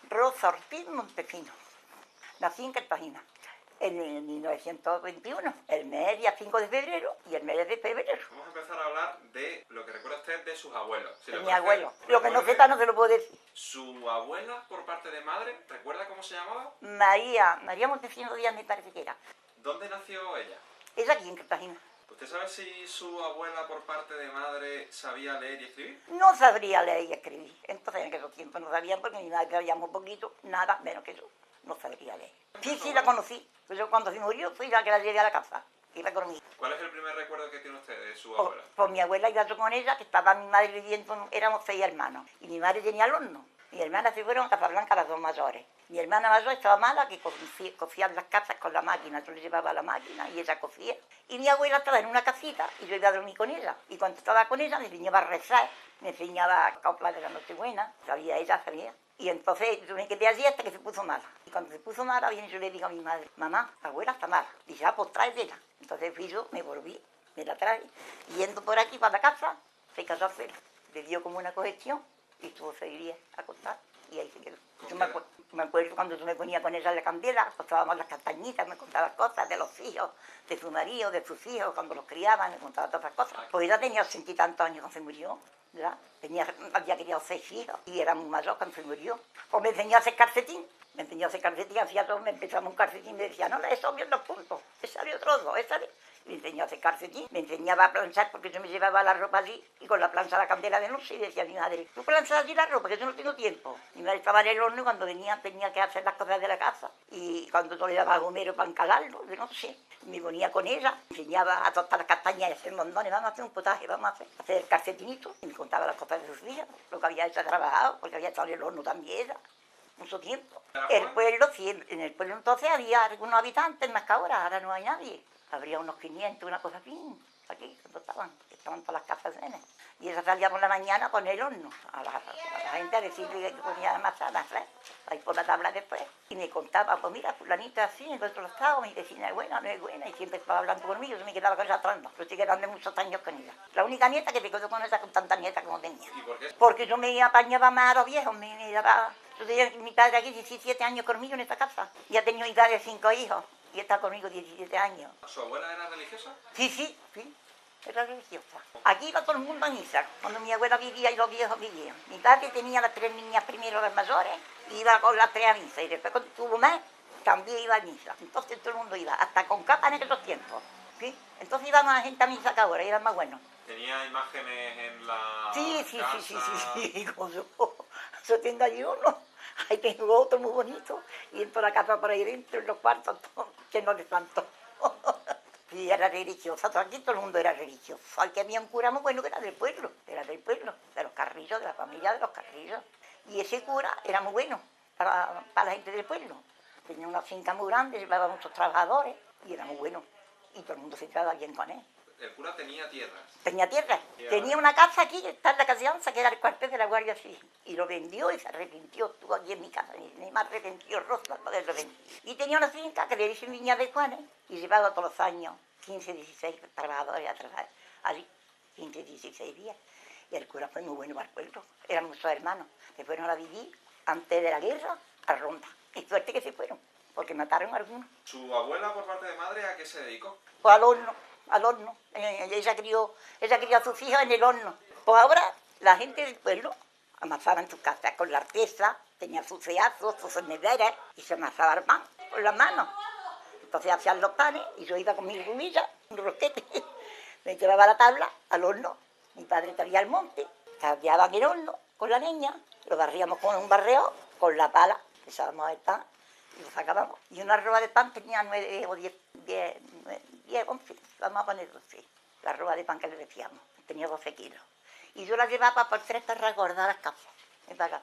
Rosa Ortiz Montesino. Nací en Cartagena en 1921, el mes día 5 de febrero y el mes de febrero. Vamos a empezar a hablar de lo que recuerda usted de sus abuelos. Si De lo mi conoce, abuelo. Lo que no recuerde. sepa no se lo puedo decir. Su abuela, por parte de madre, ¿recuerda cómo se llamaba? María Montesino Díaz me parece que era. ¿Dónde nació ella? Es aquí en Cartagena. ¿Usted sabe si su abuela, por parte de madre, sabía leer y escribir? No sabría leer y escribir. Entonces en aquellos tiempos no sabían porque mi madre sabía muy poquito, nada menos que yo. No sabría leer. Sí, la conocí. Yo cuando se murió fui la que la llevé a la casa. Iba conmigo. ¿Cuál es el primer recuerdo que tiene usted de su abuela? Por mi abuela iba yo con ella, que estaba mi madre viviendo, éramos 6 hermanos. Y mi madre tenía el horno. Mi hermana se fueron a Casablanca las 2 mayores. Mi hermana mayor estaba mala, que cocía en las casas con la máquina. Yo le llevaba la máquina y ella cocía. Y mi abuela estaba en una casita y yo iba a dormir con ella. Y cuando estaba con ella me enseñaba a rezar, me enseñaba coplas de la Nochebuena. Ella sabía. Y entonces yo me quedé allí hasta que se puso mala. Y cuando se puso mala, bien yo le digo a mi madre, mamá, abuela está mala. Dice, pues tráetela. Entonces fui yo, me volví, me la traje. Y yendo por aquí para la casa, se casó a hacer. Le dio como una congestión y tuvo 6 días acostada. Y ahí se quedó. Yo me acuerdo cuando yo me ponía con ella en la candela, acostábamos las castañitas, me contaba cosas de los hijos, de su marido, de sus hijos, cuando los criaban, me contaba todas esas cosas. Pues ella tenía 80 y tantos años cuando se murió, ¿verdad? Había criado 6 hijos y era muy mayor cuando se murió. Pues me enseñó a hacer calcetín, hacía todo, me empezaba un calcetín y me decía, no, eso bien 2 puntos, esa de otro 2, esa de... Me enseñó a hacer calcetín, me enseñaba a planchar porque yo me llevaba la ropa allí y con la plancha a la candela de noche y decía a mi madre, tú planchas allí la ropa que yo no tengo tiempo. Mi madre estaba en el horno y cuando venía tenía que hacer las cosas de la casa y cuando yo le daba a Gomero para encalarlo de noche, me ponía con ella, me enseñaba a tostar las castañas y a hacer mondones, vamos a hacer un potaje, vamos a hacer el calcetinito y me contaba las cosas de sus días, lo que había hecho trabajado, porque había estado en el horno también ella. Mucho tiempo. El pueblo, sí, en el pueblo entonces había algunos habitantes más que ahora no hay nadie. Habría unos 500, una cosa así, aquí, cuando estaban todas las casas llenas. Y ella salía por la mañana a poner el horno, a la gente a decirle que ponía manzanas, ahí por la tabla después. Y me contaba, pues mira, fulanita así, en el otro estado, mi vecina es buena, no es buena, y siempre estaba hablando conmigo, yo me quedaba con ella atrás, yo estoy quedando muchos años con ella. La única nieta que te quedo con ella, con tantas nietas como tenía. ¿Y por qué? Porque yo me apañaba más a los viejos, me daba... Yo tenía mi padre aquí 17 años conmigo en esta casa, y ha tenido hija de 5 hijos. Y está conmigo 17 años. ¿Su abuela era religiosa? Sí, era religiosa. Aquí iba todo el mundo a misa, cuando mi abuela vivía y los viejos vivían. Mi padre tenía las 3 niñas primero, las mayores, y iba con las 3 a misa. Y después cuando tuvo más, también iba a misa. Entonces todo el mundo iba, hasta con capa en aquellos tiempos. ¿Sí? Entonces iba más gente a misa que ahora, y era más bueno. ¿Tenía imágenes en la Sí, casa? Yo tengo allí uno. Ahí tengo otro muy bonito, y en toda la casa por ahí dentro, en los cuartos, todo lleno de santos. Sí, era religiosa, aquí todo el mundo era religioso. Aquí había un cura muy bueno que era del pueblo, de los Carrillos, de la familia de los Carrillos. Y ese cura era muy bueno para la gente del pueblo. Tenía una finca muy grande, llevaba muchos trabajadores, y era muy bueno. Y todo el mundo se llevaba bien con él. ¿El cura tenía tierras? Tenía tierra. Tenía una casa aquí, que está en la calle Anza, que era el cuartel de la Guardia Civil. Y lo vendió y se arrepintió. Estuvo aquí en mi casa. Ni más arrepintió Rosa para poderlo vender. Y tenía una finca que le dicen Viña de Juanes. Y llevaba todos los años 15, 16 trabajadores a trabajar allí. 15, 16 días. Y el cura fue muy bueno para el pueblo. Eran muchos hermanos. Se fueron a vivir antes de la guerra a Ronda. Y suerte que se fueron, porque mataron a algunos. ¿Su abuela, por parte de madre, a qué se dedicó? Pues al horno. Ella crió a sus hijos en el horno. Pues ahora la gente del pueblo amasaba en sus casas con la artesa, tenía sus ceazos, sus neveras y se amasaba el pan con las manos. Entonces hacían los panes y yo iba con mi rumilla, un rosquete, me llevaba la tabla al horno. Mi padre traía el monte, cambiaban el horno con la leña, lo barríamos con un barreo, con la pala, echábamos el pan y lo sacábamos. Y una roba de pan tenía 9 o 10, 11, vamos a poner 12. La roba de pan que le decíamos, tenía 12 kilos. Y yo la llevaba por 3 perras gordas a las casas, me pagaba.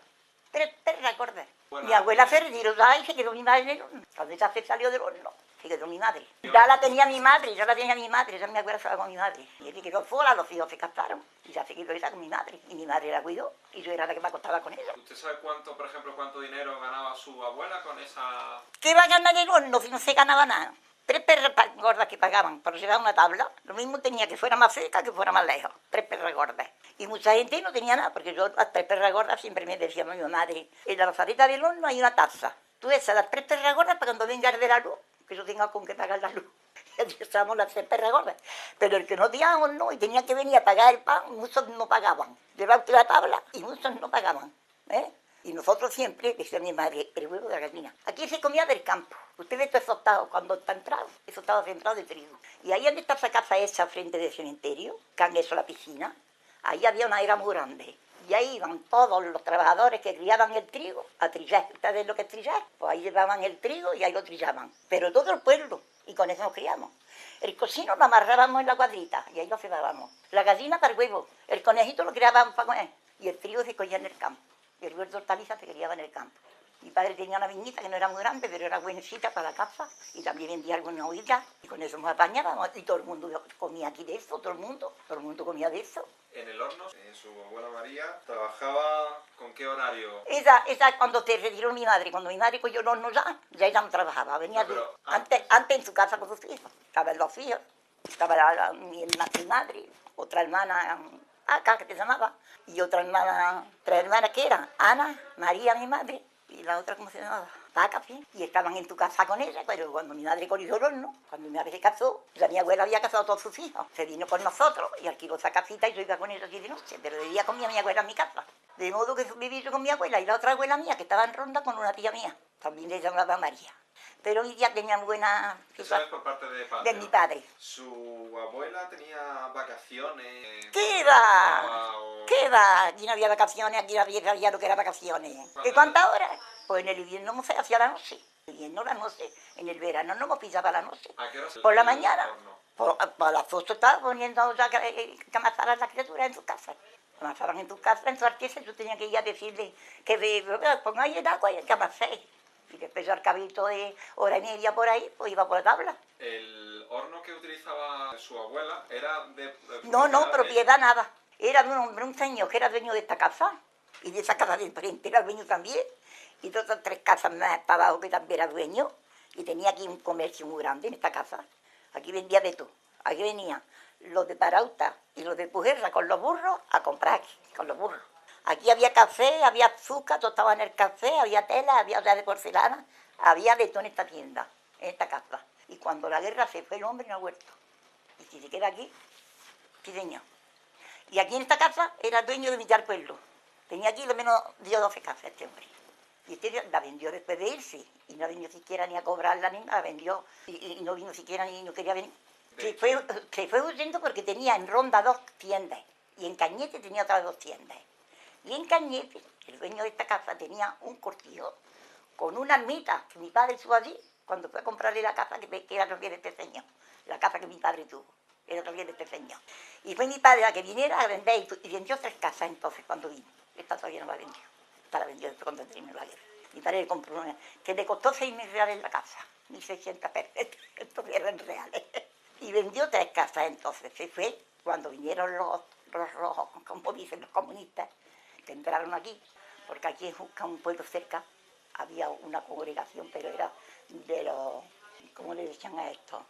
3 perras gordas. Bueno, mi abuela se retiró y se quedó mi madre en el horno. Cuando ella se salió del horno, se quedó mi madre. Ya la tenía mi madre, ya mi abuela se la con mi madre. Y él se quedó sola, los hijos se casaron. Y ya se quedó ella con mi madre. Y mi madre la cuidó. Y yo era la que me acostaba con ella. ¿Usted sabe cuánto, por ejemplo, cuánto dinero ganaba su abuela con esa...? ¿Qué va a ganar el horno si no se ganaba nada? 3 perras gordas que pagaban por llevar una tabla, lo mismo tenía que fuera más cerca que fuera más lejos, 3 perras gordas. Y mucha gente no tenía nada, porque yo las 3 perras gordas siempre me decía mi madre, en la lazareta del horno hay una taza. Tú esas, las 3 perras gordas para cuando vengas de la luz, que yo tenga con qué pagar la luz. Y así estábamos las 3 perras gordas. Pero el que no tenía horno y tenía que venir a pagar el pan, muchos no pagaban. Llevaba usted la tabla y muchos no pagaban. Y nosotros siempre, decía mi madre, el huevo de la gallina. Aquí se comía del campo. Usted ve todo eso estado, cuando está entrado, eso estaba centrado de trigo. Y ahí donde está esa casa hecha frente del cementerio, que han hecho la piscina, ahí había una era muy grande. Y ahí iban todos los trabajadores que criaban el trigo a trillar. ¿Ustedes lo que es trillar? Pues ahí llevaban el trigo y ahí lo trillaban. Pero todo el pueblo, y con eso nos criamos. El cocino lo amarrábamos en la cuadrita y ahí lo cedábamos. La gallina para el huevo, el conejito lo criábamos para comer y el trigo se cogía en el campo. Y el huerto de hortalizas se criaba en el campo. Mi padre tenía una viñita que no era muy grande, pero era buenecita para la casa y también vendía alguna oilla y con eso nos apañábamos y todo el mundo comía aquí de eso, todo el mundo comía de eso. En el horno, su abuela María trabajaba ¿con qué horario? Esa cuando se retiró mi madre, cuando mi madre cogió el horno ya ella no trabajaba, venía No, antes en su casa con sus hijos, estaban los hijos, estaba mi madre, otra hermana, acá que se llamaba, y otra hermana, 3 hermanas que eran, Ana, María, mi madre, y la otra, ¿cómo se llamaba? Paca, sí. Y estaban en tu casa con ella, pero cuando mi madre cogió el horno, cuando mi madre se casó, ya mi abuela había casado a todos sus hijos, se vino con nosotros y alquiló esa casita y yo iba con ella aquí de noche, pero de día comía mi abuela en mi casa. De modo que viví yo con mi abuela y la otra abuela mía, que estaba en Ronda con una tía mía, también le llamaba María. Pero ya tenían buena Eso es por parte de padre. de mi padre. ¿Su abuela tenía vacaciones? ¿Qué va? ¿Qué va? Aquí no había vacaciones, aquí no había lo que era vacaciones. ¿Y cuántas horas? Pues en el invierno no se hacía la noche. En el invierno la noche, en el verano no me pillaba la noche. ¿A qué hora se Por la hacía el mañana. horno? Por las 8 estaba poniendo ya que amasaran las criaturas en su casa. Amasaban en tu casa, en su artesa, yo tenía que ir a decirle que pongáis el agua y que amasé. Y después al cabito de hora y media por ahí, pues iba por la tabla. ¿El horno que utilizaba su abuela era de No, propiedad nada. Era de un hombre, un señor que era dueño de esta casa. Y de esa casa de enfrente era dueño también. Y de otras 3 casas más para abajo que también era dueño. Y tenía aquí un comercio muy grande en esta casa. Aquí vendía de todo. Aquí venían los de Parauta y los de Pujerra con los burros a comprar aquí, con los burros. Aquí había café, había azúcar, todo estaba en el café, había tela, había olla de porcelana, había de todo en esta tienda, en esta casa. Y cuando la guerra se fue el hombre no ha vuelto. Y si se queda aquí, sí señor. Y aquí en esta casa era dueño de mitad del pueblo. Tenía aquí lo menos 10 o 12 casas este hombre. Y este la vendió después de irse. Y no vino siquiera ni a cobrarla ni nada, la vendió. Y no vino siquiera ni no quería venir. Se fue huyendo porque tenía en Ronda 2 tiendas. Y en Cañete tenía otras 2 tiendas. Y en Cañete, el dueño de esta casa tenía un cortijo con una ermita que mi padre tuvo allí cuando fue a comprarle la casa que era propiedad de este señor. La casa que mi padre tuvo, era propiedad de este señor. Y fue mi padre a que viniera a vender y vendió 3 casas entonces cuando vino. Esta todavía no la vendió. Esta la vendió después cuando terminó la guerra. Mi padre le compró una que le costó 6.000 reales la casa. 1.600 pesetas. Estos eran reales. Y vendió 3 casas entonces. Se fue cuando vinieron los rojos, como dicen los comunistas, que entraron aquí, porque aquí en Jusca, un pueblo cerca, había una congregación, pero era de los, ¿cómo le decían a esto?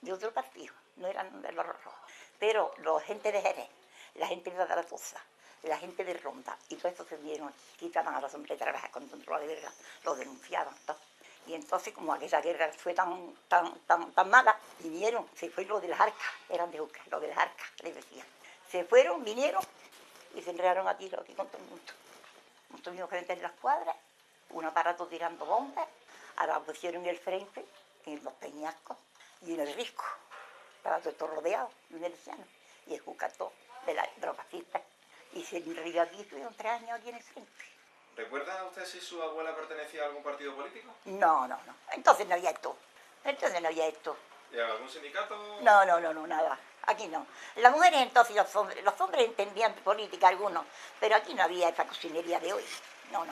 De otro partido, no eran de los rojos. Pero la gente de Jerez, la gente de Zaragoza, la gente de Ronda, y todo eso se vieron, quitaban a los hombres de trabajar con control de guerra, los denunciaban, todo. Y entonces, como aquella guerra fue tan mala, vinieron, se fue lo de las arcas, eran de Jusca, lo de las arcas, les decían. Se fueron, vinieron, y se enredaron a tiro aquí con todo el mundo. Nos tuvimos que meter en las cuadras, un aparato tirando bombas, ahora pusieron en el frente, en los peñascos y en el risco. Estaba todo rodeado, en el llano, y el jucato de las drogacistas. Y se enredó aquí, estuvieron 3 años aquí en el frente. ¿Recuerda usted si su abuela pertenecía a algún partido político? No. Entonces no había esto. ¿Y a algún sindicato? No, nada. Aquí no. Las mujeres entonces, los hombres entendían política algunos, pero aquí no había esa cocinería de hoy. No.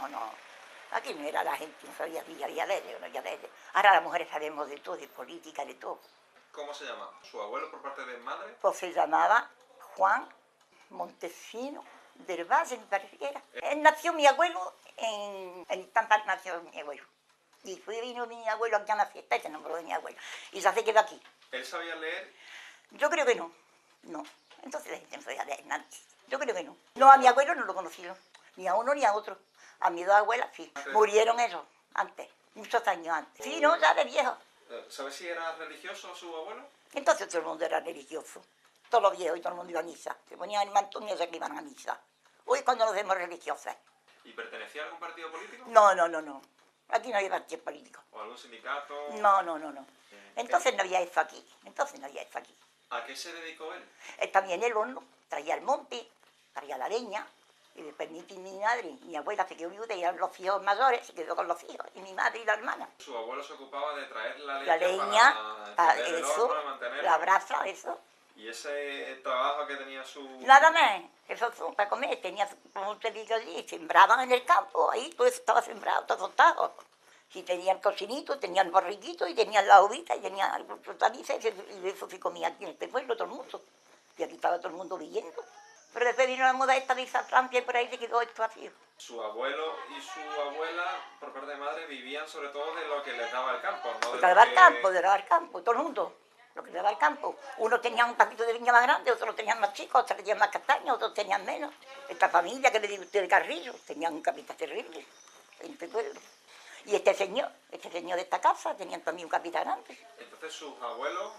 Aquí no era la gente, no sabía si había leyes o no había leyes. Ahora las mujeres sabemos de todo, de política, de todo. ¿Cómo se llama? ¿Su abuelo por parte de madre? Pues se llamaba Juan Montesino del Valle, me parece que era. Él nació mi abuelo, en Tampa nació mi abuelo. Y vino mi abuelo aquí a una fiesta y se enamoró de mi abuelo. Y se quedó aquí. ¿Él sabía leer? Yo creo que no. No. Entonces la gente no sabía leer nada. Yo creo que no. No, a mi abuelo no lo conocieron. Ni a uno ni a otro. A mis dos abuelas sí. Murieron ellos antes. Muchos años antes. Sí, no, ya de viejo. ¿Sabes si era religioso su abuelo? Entonces todo el mundo era religioso. Todos los viejos y todo el mundo iba a misa. Se ponían el mantón y se iban a misa. Hoy cuando nos vemos religiosas. ¿Y pertenecía a algún partido político? No, no, no, no. Aquí no había partido político. ¿O algún sindicato? No, no, no, no. Entonces no había eso aquí. Entonces no había eso aquí. ¿A qué se dedicó él? Él también el horno, traía el monte, traía la leña. Y después mi madre, mi abuela se quedó viuda y eran los hijos mayores, se quedó con los hijos. Y mi madre y la hermana. Su abuelo se ocupaba de traer la La leña leña, para para encender el eso, horno, mantenerlo. la brasa, eso. ¿Y ese trabajo que tenía su...? Nada más, eso fue para comer. Tenía, como te digo allí, sembraban en el campo, ahí todo eso estaba sembrado, todo estaba. Si tenían cocinito, tenían borriquito y tenían la uvita y tenían hortalizas y de eso se comía aquí en este pueblo todo el mundo. Y aquí estaba todo el mundo viviendo. Pero después vino la moda esta de esa Francia y por ahí se quedó esto así. Su abuelo y su abuela, por parte de madre, vivían sobre todo de lo que les daba el campo, ¿no? Porque daba el campo, daba el campo, todo el mundo. Lo que daba el campo. Unos tenían un papito de viña más grande, otros tenían más chicos, otros tenían más castaños, otros tenían menos. Esta familia que le digo usted de Carrillo, tenían un capital terrible en este pueblo. Y este señor de esta casa, tenían también un capital grande. Entonces sus abuelos,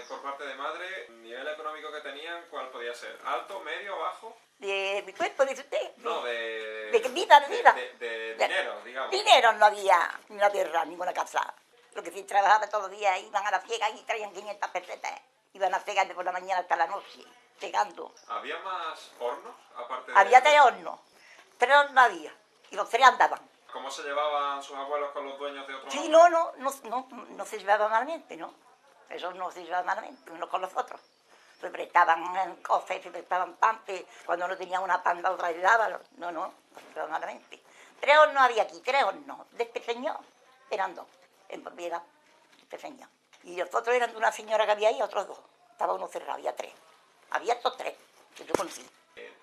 por parte de madre, el nivel económico que tenían, ¿cuál podía ser? ¿Alto, medio, bajo? ¿De mi cuerpo, dice usted? No, de vida, de vida. De dinero, digamos. Dinero no había, ni una tierra, ninguna casa. Lo que sí trabajaba todos los días, iban a la ciega y traían 500 pesetas. Iban a cegar de por la mañana hasta la noche, cegando. ¿Había más hornos, aparte Había 3 hornos, 3 hornos había, y los 3 andaban. ¿Cómo se llevaban sus abuelos con los dueños de otros Sí, hornos? no se llevaban malamente, ¿no? Esos no se llevaban malamente, unos con los otros. Se prestaban cosas, se prestaban pan, cuando no tenían una pan, la otra le daban. No se llevaban malamente. 3 hornos había aquí, 3 hornos. De este señor eran 2, en propiedad, de este señor. Y los otros eran de una señora que había ahí, otros 2. Estaba uno cerrado, había 3. Había estos 3, que yo conocí.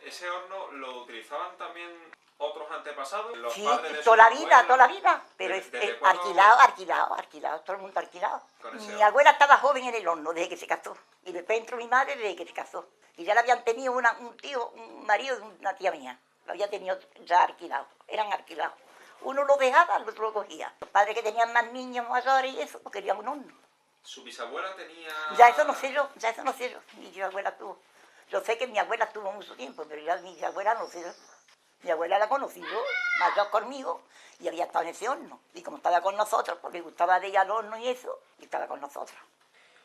¿Ese horno lo utilizaban también otros antepasados? Los Sí, padres de toda la sus vida, abuelos? pero ¿Desde cuándo? alquilado, todo el mundo alquilado. Con ese Mi horno. abuela estaba joven en el horno desde que se casó, y después entró mi madre desde que se casó. Y ya le habían tenido un tío, un marido de una tía mía, lo había tenido ya alquilado, eran alquilados. Uno lo dejaba, el otro lo cogía. Los padres que tenían más niños mayores y eso, pues querían un horno. ¿Su bisabuela tenía...? Ya eso no sé yo, mi abuela tuvo. Yo sé que mi abuela tuvo mucho tiempo, pero ya mi abuela no sé yo. Mi abuela la conocí yo, mayor conmigo, y había estado en ese horno. Y como estaba con nosotros, pues le gustaba de ella al horno y eso, y estaba con nosotros.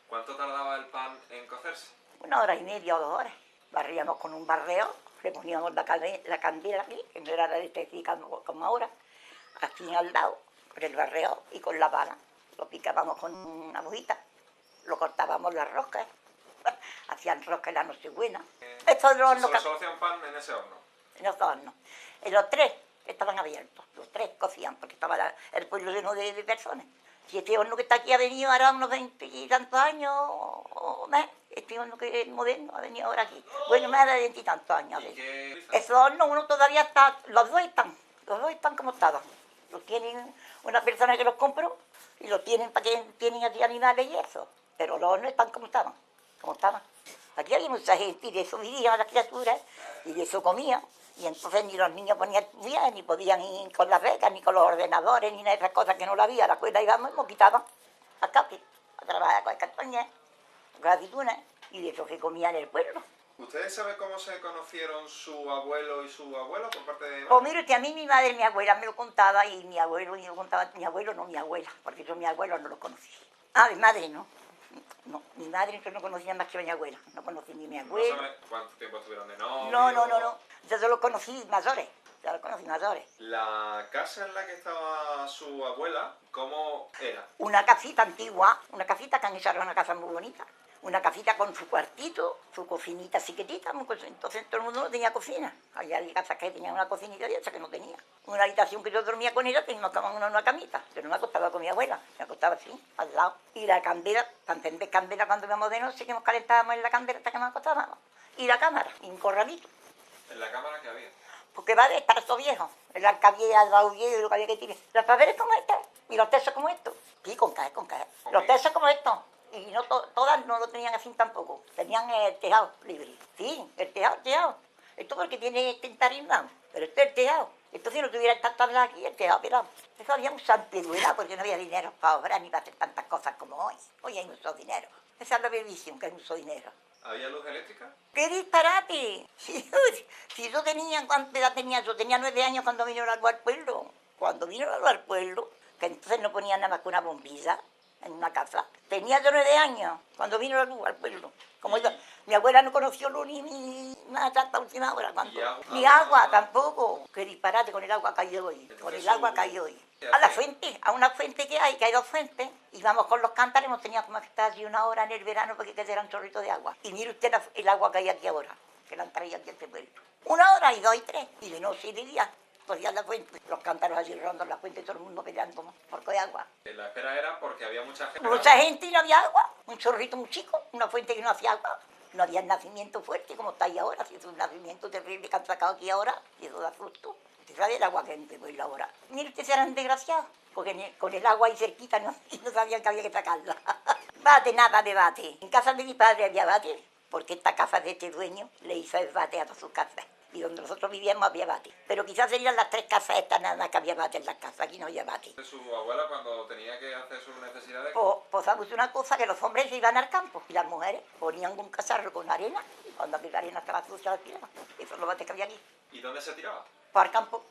¿Cuánto tardaba el pan en cocerse? 1 hora y media o 2 horas. Barríamos con un barreo, le poníamos la candela aquí, que no era la electricidad como ahora, aquí al lado, con el barreo y con la pala. Lo picábamos con una hojita, lo cortábamos las roscas, hacían roscas en la Nochebuena. Estos hornos Solo hacían pan en ese horno. en los hornos. Los 3 estaban abiertos, los 3 cocían, porque estaba el pueblo lleno de personas. Si este horno que está aquí ha venido ahora unos 20 y tantos años o más, este horno que es moderno ha venido ahora aquí. Bueno, más de 20 y tantos años. ¿Y qué? Esos hornos uno todavía está, los dos están como estaban. Los tienen una persona que los compró y los tienen para que tienen aquí animales y eso. Pero los hornos están como estaban. Aquí había mucha gente y de eso vivían las criaturas y de eso comían. Y entonces ni los niños ponían estudiar, ni podían ir con las becas, ni con los ordenadores, ni nada de esas cosas que no la había. A la escuela íbamos y nos quitaban a Capi, a trabajar con el cartoñas, con las aceitunas, y de eso se comía en el pueblo. ¿Ustedes saben cómo se conocieron su abuelo y su abuela por parte de...? Pues mire, que a mí mi madre y mi abuela me lo contaba, y mi abuelo me lo contaba, mi abuelo no mi abuela, porque yo mi abuelo no lo conocí. Ah, mi madre no. No, mi madre yo no conocía más que a mi abuela, no conocí ni mi abuelo. ¿No sabe cuánto tiempo estuvieron de novio? No. Yo los conocí mayores, La casa en la que estaba su abuela, ¿cómo era? Una casita antigua, una casita que han hecho una casa muy bonita. Una casita con su cuartito, su cocinita chiquitita, entonces todo el mundo no tenía cocina. Había casas que tenían una cocinita y otras que no tenía. Una habitación que yo dormía con ella, teníamos una camita. Yo no me acostaba con mi abuela, me acostaba así, al lado. Y la candela, para encender candela cuando íbamos de noche, que nos calentábamos en la candela hasta que nos acostábamos. Y la cámara, y un corralito. ¿En la cámara que había? Porque va de estar todo viejo. El arcabía, el baúl, lo que había que tirar. Las papeles como estas. Y los tesos como estos. Sí, con caja, con caja. Los tesos como estos. Y no todas no lo tenían así tampoco. Tenían el tejado libre. Sí, el tejado. Esto porque tiene tentarimado. Pero este es el tejado. Esto si no tuviera esta tabla aquí, el tejado pelado. Eso había mucha ambigüedad porque no había dinero para obrar ni para hacer tantas cosas como hoy. Hoy hay mucho dinero. Esa es la bendición, que hay mucho dinero. ¿Había luz eléctrica? ¡Qué disparate! Si yo tenía, ¿cuánta edad tenía? Yo tenía 9 años cuando vino el agua al pueblo. Cuando vino el agua al pueblo, que entonces no ponían nada más que una bombilla en una casa. Tenía yo 9 años cuando vino el agua al pueblo. Como yo, mi abuela no conoció luz ni nada hasta última hora. Ni agua tampoco. ¡Qué disparate! Con el agua cayó hoy. Con el agua cayó hoy. A la fuente, a una fuente que hay 2 fuentes. Íbamos con los cántaros, hemos tenido como que estar allí una hora en el verano porque quedara un chorrito de agua. Y mire usted el agua que hay aquí ahora, que la han traído aquí a este pueblo. 1 hora y 2 y 3, y de noche y de día. Cogían la fuente, los cántaros allí rondando la fuente, todo el mundo peleando por coger agua. La espera era porque había mucha gente. Mucha gente y no había agua. Un chorrito muy chico, una fuente que no hacía agua. No había nacimiento fuerte como está ahí ahora. Si es un nacimiento terrible que han sacado aquí ahora, y eso da susto. Usted sabe el agua que hay en este pueblo ahora. Mire, ustedes eran desgraciados, porque con el agua ahí cerquita no sabían que había que sacarla. Bate, nada de bate. En casa de mi padre había bate, porque esta casa de este dueño le hizo el bate a todas sus casas. Y donde nosotros vivíamos había bate. Pero quizás serían las 3 casas estas nada más que había bate en las casas. Aquí no había bate. Su abuela cuando tenía que hacer sus necesidades... Pues sabes una cosa, que los hombres se iban al campo y las mujeres ponían un cacharro con arena y cuando la arena estaba sucia la tiraban. Eso es lo bate que había aquí. ¿Y dónde se tiraba? Pues al campo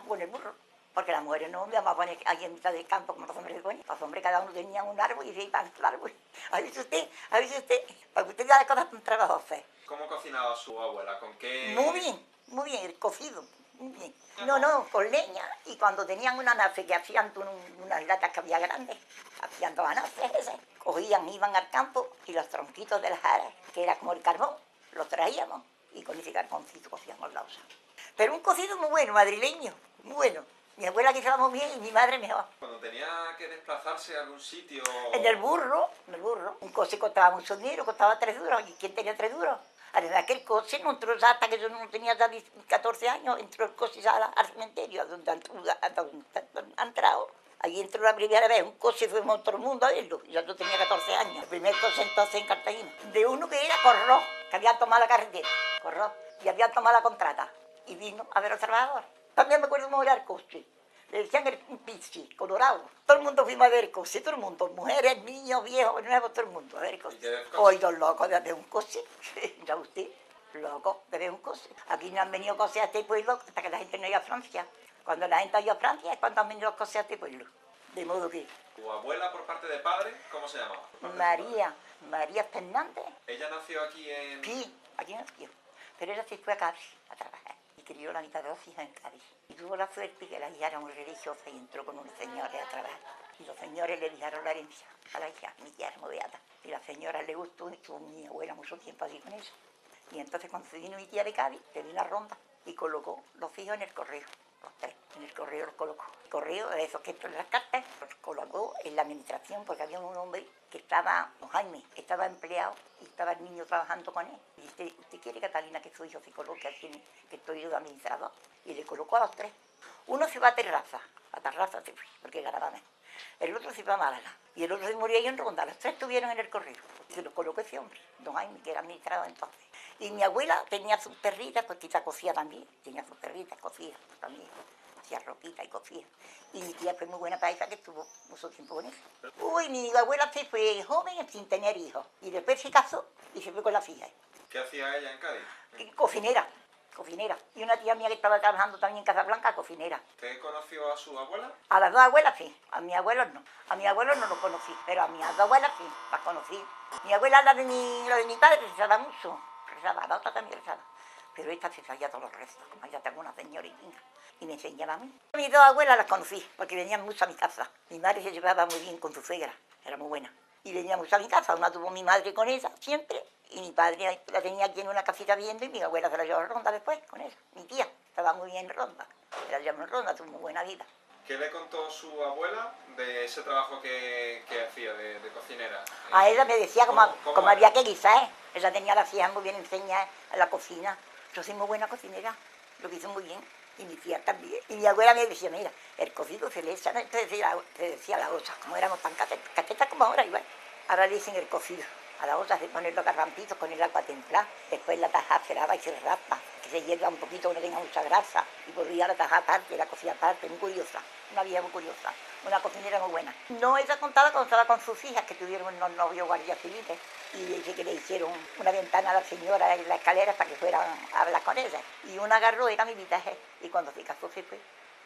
con el burro. Porque las mujeres no íbamos a poner ahí en mitad del campo como los hombres se ponen. Los hombres cada uno tenía un árbol y se iban al árbol. ¿Ha visto usted? Para que usted vea las cosas tan trabajosas. ¿Cómo cocinaba su abuela? ¿Con qué...? Muy bien, el cocido, muy bien. No, con leña. Y cuando tenían una nace que hacían unas latas que había grandes, hacían 2 naces esas, cogían, iban al campo y los tronquitos de las aras, que era como el carbón, los traíamos y con ese carboncito cocíamos la osa. Pero un cocido muy bueno, madrileño, muy bueno. Mi abuela que estaba muy bien y mi madre mejor. Cuando tenía que desplazarse a algún sitio... En el burro. Un coche costaba mucho dinero, costaba 3 duros. ¿Y quién tenía 3 duros? Además, aquel coche no entró ya hasta que yo no tenía ya 14 años, entró el coche ya al cementerio, a donde ha entrado. Allí entró la primera vez, un coche, fuimos todo el mundo a verlo. Yo tenía 14 años, el primer coche entonces en Cartagena. De uno que era Corró, que había tomado la carretera, Corró, y había tomado la contrata. Y vino a ver al trabajador. También me acuerdo cómo era el coche. Le decían un pichi, colorado. Todo el mundo fuimos a ver el coche, todo el mundo. Mujeres, niños, viejos, nuevos, todo el mundo a ver el coche. Hoy los locos de ver un coche. Ya usted, locos de ver un coche. Aquí no han venido coches a este pueblo hasta que la gente no iba a Francia. Cuando la gente ha ido a Francia es cuando han venido los coches a este pueblo. De modo que... ¿Tu abuela por parte de padre, cómo se llamaba? María Fernández. ¿Ella nació aquí en...? Sí, aquí nació. Pero ella se fue a Cádiz a trabajar. Y crió la mitad de los hijas en Cádiz. Y tuvo la suerte que la hija era muy religiosa y entró con unos señores a trabajar. Y los señores le dejaron la herencia a la hija, mi tía era muy beata. Y la señora le gustó y estuvo mi abuela mucho tiempo así con ella. Y entonces cuando se vino mi tía de Cádiz, le dio una ronda y colocó los hijos en el correo. Los 3, en el correo los colocó. El correo, esos que en las cartas, los colocó en la administración porque había un hombre que estaba, don Jaime, estaba empleado y estaba el niño trabajando con él. Y dice, ¿usted quiere, Catalina, que su hijo se coloque aquí, que estoy yo de administrador? Y le colocó a los 3. Uno se va a Terraza se fue, porque ganaba más. El otro se va a Málaga y el otro se murió ahí en Ronda. Los 3 estuvieron en el correo. Se los colocó ese hombre, don Jaime, que era administrador entonces. Y mi abuela tenía sus perritas, pues quizá cosía también. Tenía sus perritas, cosía también. Hacía ropita y cosía. Y mi tía fue muy buena para ella, que estuvo mucho tiempo con ella. Uy, mi abuela se fue joven sin tener hijos. Y después se casó y se fue con las hijas. ¿Qué hacía ella en Cádiz? Cocinera. Y una tía mía que estaba trabajando también en Casablanca, cocinera. ¿Usted conoció a su abuela? A las 2 abuelas sí, a mis abuelos no. A mis abuelos no los conocí, pero a mis 2 abuelas sí, las conocí. Mi abuela, la de mi padre, rezaba mucho. Rezaba, la otra también rezaba. Pero esta se sabía todos los restos, como ella tengo una señorita. Y me enseñaba a mí. Mis 2 abuelas las conocí, porque venían mucho a mi casa. Mi madre se llevaba muy bien con su suegra, era muy buena. Y venía mucho a mi casa, una tuvo mi madre con ella, siempre. Y mi padre la tenía aquí en una casita viendo y mi abuela se la llevó a Ronda después con ella. Mi tía estaba muy bien en Ronda, se la llevó en Ronda, tuvo muy buena vida. ¿Qué le contó su abuela de ese trabajo que hacía de cocinera? A ella me decía ¿Cómo como había que guisar. Ella tenía las hijas muy bien enseñadas en la cocina. Yo soy muy buena cocinera, lo hice muy bien. Y mi tía también. Y mi abuela me decía, mira, el cocido se le echa, ¿no? Te decía la osa, como éramos tan catetas como ahora, igual. Ahora le dicen el cocido. A la osa se ponen los garrampitos con el agua templada. Después la taja se lava y se raspa, que se hierva un poquito, que no tenga mucha grasa. Y volvía la taja aparte, la cocía aparte, muy curiosa. Una vieja muy curiosa, una cocinera muy buena. No, ella contaba cuando estaba con sus hijas, que tuvieron unos novios guardias civiles. Y dice que le hicieron una ventana a la señora en la escalera para que fueran a hablar con ella. Y una agarró, era militar, y cuando se casó se fue.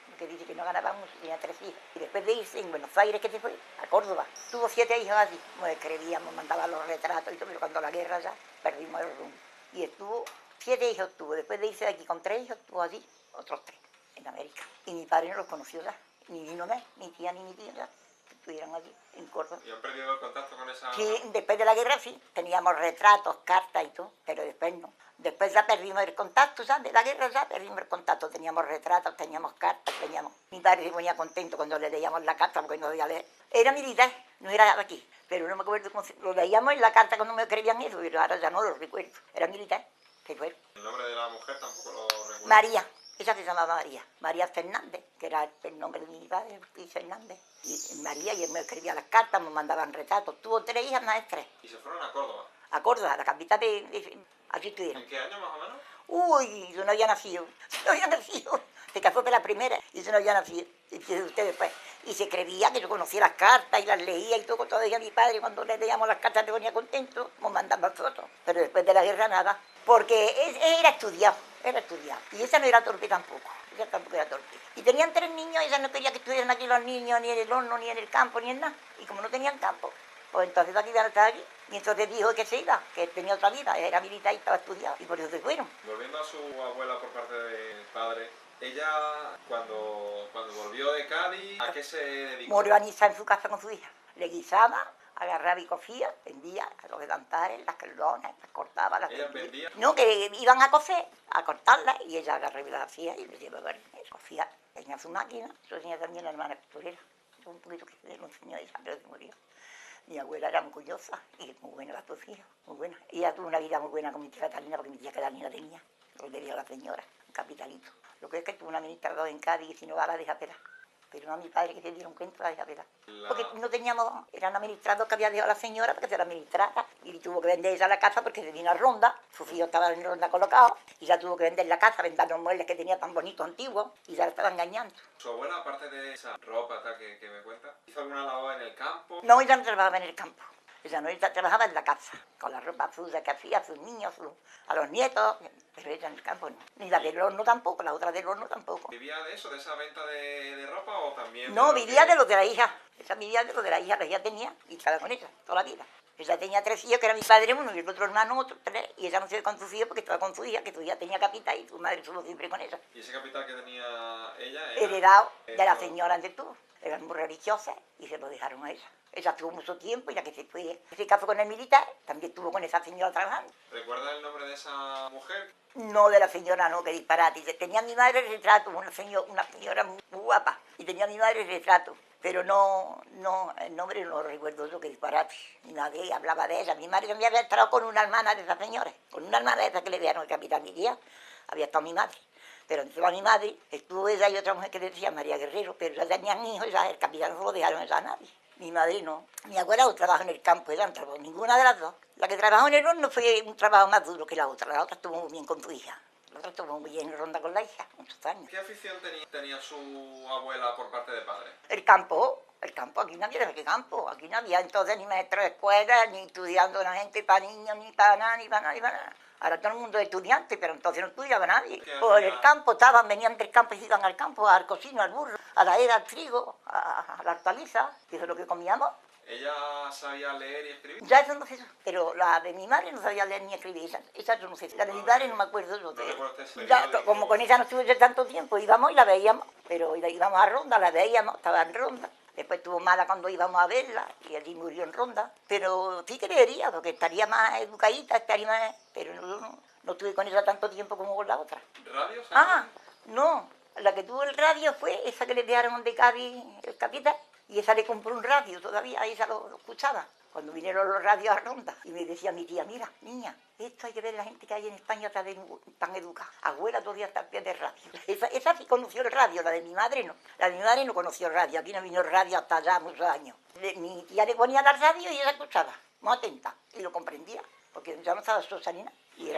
Porque dice que no ganaba mucho, tenía 3 hijos. Y después de irse en Buenos Aires, que se fue a Córdoba. Tuvo 7 hijos así. Nos escribíamos, mandaba los retratos y todo, pero cuando la guerra ya perdimos el rumbo. Y estuvo, 7 hijos tuvo. Después de irse de aquí con 3 hijos, tuvo allí otros 3 en América. Y mi padre no los conoció ya. Ni vino más, ni tía ni mi tía ya. Estuvieron allí, en Córdoba. ¿Y han perdido el contacto con esa...? Sí, después de la guerra sí, teníamos retratos, cartas y todo, pero después no. Después ya perdimos el contacto, ya de la guerra ya perdimos el contacto. Teníamos retratos, teníamos cartas, teníamos... Mi padre se ponía contento cuando le leíamos la carta porque no podía leer. Era militar, no era de aquí, pero no me acuerdo cómo se... Lo leíamos en la carta cuando me escribían eso, pero ahora ya no lo recuerdo. Era militar, que fue. ¿El nombre de la mujer tampoco lo recuerdo? María. Ella se llamaba María, María Fernández, que era el nombre de mi padre, Luis Fernández. Y María, y él me escribía las cartas, me mandaban retratos. Tuvo 3 hijas maestras. ¿Y se fueron a Córdoba? A Córdoba, la capital allí estuvieron. ¿En qué año más o menos? Uy, yo no había nacido, yo no había nacido. Se casó de la primera y yo no había nacido. Y fíjese usted después. Y se creía que yo conocía las cartas y las leía y todo. Todavía mi padre, cuando le leíamos las cartas, se ponía contento, nos mandaba fotos. Pero después de la guerra, nada. Porque era estudiado, era estudiado. Y esa no era torpe tampoco. Ella tampoco era torpe. Y tenían 3 niños, ella no quería que estuvieran aquí los niños, ni en el horno, ni en el campo, ni en nada. Y como no tenían campo, pues entonces aquí ya no estaba aquí. Y entonces dijo que se iba, que tenía otra vida, era militar y estaba estudiado. Y por eso se fueron. Volviendo a su abuela por parte del padre, ella cuando volvió de Cádiz, ¿a qué se dedicó? Murió Anisa en su casa con su hija. Le guisaba, agarraba y cocía, vendía a los delantares, las cordonas, las cortaba, las ¿Ella vendía. vendía? No, que iban a coser, a cortarlas, y ella agarraba y las hacía y les llevaba el dinero. Cosía, tenía su máquina, yo tenía también una hermana costurera. Yo un poquito que se lo enseñó ella, pero se murió. Mi abuela era muy curiosa y muy buena las 2 hijas, muy buena. Y ella tuvo una vida muy buena con mi tía Catalina, porque mi tía Catalina tenía, lo que le dio a la señora, un capitalito. Lo que es que tuvo una administradora en Cádiz y si no va a la deja pelar. Pero no a mi padre, que se dieron cuenta, la deja pelar. Porque no teníamos, eran administrados que había dejado a la señora para que se la administrara. Y tuvo que vender ella la casa porque se vino a Ronda, sus hijos estaban en Ronda colocados, y ya tuvo que vender la casa, vender los muebles que tenía tan bonitos, antiguos, y ya la estaba engañando. ¿Su abuela, aparte de esa ropa tal, que me cuenta, hizo alguna labor en el campo? No, ella no trabajaba en el campo. Ella no, ella trabajaba en la casa, con la ropa suya que hacía a sus niños, a los nietos, pero ella en el campo no. Ni la del horno tampoco, la otra del horno tampoco. ¿Vivía de eso, de esa venta de ropa o también? No, vivía de lo de la hija. Ella vivía de lo de la hija que ella tenía y estaba con ella toda la vida. Ella tenía 3 hijos, que era mi padre uno y el otro hermano otro 3, y ella no se ve con sus hijos porque estaba con su hija, que su hija tenía capital y su madre estuvo siempre con ella. ¿Y ese capital que tenía ella? Heredado de la señora antes tuvo. Eran muy religiosas y se lo dejaron a ella. Ella tuvo mucho tiempo y ya que se fue, se casó con el militar, también estuvo con esa señora trabajando. ¿Recuerda el nombre de esa mujer? No, de la señora no, que disparate. Tenía mi madre el retrato, una señora muy guapa, y tenía mi madre el retrato, pero no, el nombre no lo recuerdo yo, que disparate. Nadie hablaba de ella. Mi madre también había estado con una hermana de esa señora, con una hermana de esa que le dieron el capitán mi tía, había estado mi madre. Pero entró mi madre, estuvo ella y otra mujer que decía María Guerrero, pero ya tenían hijos, ya el capitán no lo dejaron ya a nadie. Mi madre no. Mi abuela no trabaja en el campo, ella no trabajó ninguna de las dos. La que trabajó en el horno fue un trabajo más duro que la otra estuvo muy bien con su hija. La otra estuvo muy bien en Ronda con la hija, muchos años. ¿Qué afición tenía su abuela por parte de padre? El campo, aquí no había qué campo, aquí no había entonces ni maestro de escuela, ni estudiando la gente para niños, ni para nada, ni para nada, ni para nada. Ahora todo el mundo es estudiante, pero entonces no estudiaba nadie. Por el campo venían del campo y iban al campo, al cocino, al burro, a la era, al trigo, a la hortaliza, que eso es lo que comíamos. ¿Ella sabía leer y escribir? Ya eso no sé, pero la de mi madre no sabía leer ni escribir, esa yo no sé. La de mi padre no me acuerdo yo de ella. Como con ella no estuve tanto tiempo, íbamos y la veíamos, pero íbamos a Ronda, la veíamos, estaba en Ronda. Después estuvo mala cuando íbamos a verla y allí murió en Ronda. Pero sí creería, porque estaría más educadita, estaría más... Pero no estuve con ella tanto tiempo como con la otra. ¿Radio? No, la que tuvo el radio fue esa que le dejaron de Cádiz el capitán. Y esa le compró un radio todavía, esa lo escuchaba. cuando vinieron los radios a Ronda, y me decía mi tía, mira, niña, esto hay que ver la gente que hay en España tan educada. Abuela todavía está al pie de radio. Esa sí conoció el radio, la de mi madre no. La de mi madre no conoció el radio, aquí no vino el radio hasta ya muchos años. Mi tía le ponía la radio y ella escuchaba, muy atenta, y lo comprendía, porque ya no estaba sosa ni nada. Y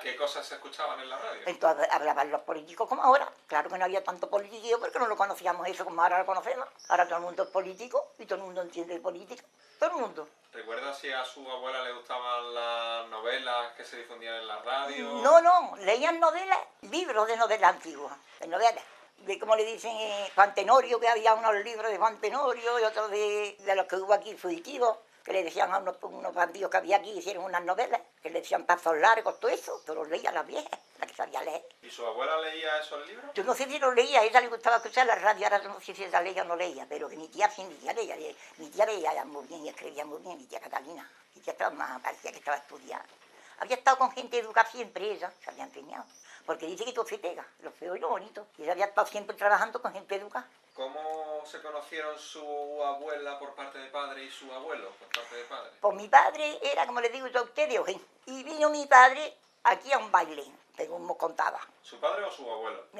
¿Qué cosas se escuchaban en la radio? Entonces hablaban los políticos como ahora. Claro que no había tanto político porque no lo conocíamos eso como ahora lo conocemos. Ahora todo el mundo es político y todo el mundo entiende política. Todo el mundo. ¿Recuerda si a su abuela le gustaban las novelas que se difundían en la radio? No, leían novelas, libros de novelas antiguas, de novelas. De como le dicen Juan Tenorio, que había unos libros de Juan Tenorio y otros de los que hubo aquí fugitivos, que le decían a unos bandidos que había aquí, hicieron unas novelas, que le decían Pasos Largos, todo eso. Yo los leía las viejas, las que sabía leer. ¿Y su abuela leía esos libros? Yo no sé si los leía, a ella le gustaba escuchar la radio, ahora no sé si ella leía o no leía, pero que mi tía sí, mi tía leía muy bien y escribía muy bien, mi tía Catalina. Mi tía estaba más, parecía que estaba estudiando. Había estado con gente educada siempre, ella se había empeñado, porque dice que todo se pega, lo feo y lo bonito. Y ella había estado siempre trabajando con gente educada. ¿Cómo se conocieron su abuela por parte de padre y su abuelo por parte de padre? Pues mi padre era, como le digo yo a usted, de Ojén. Y vino mi padre aquí a un baile, según me contaba. ¿Su padre o su abuelo? Mi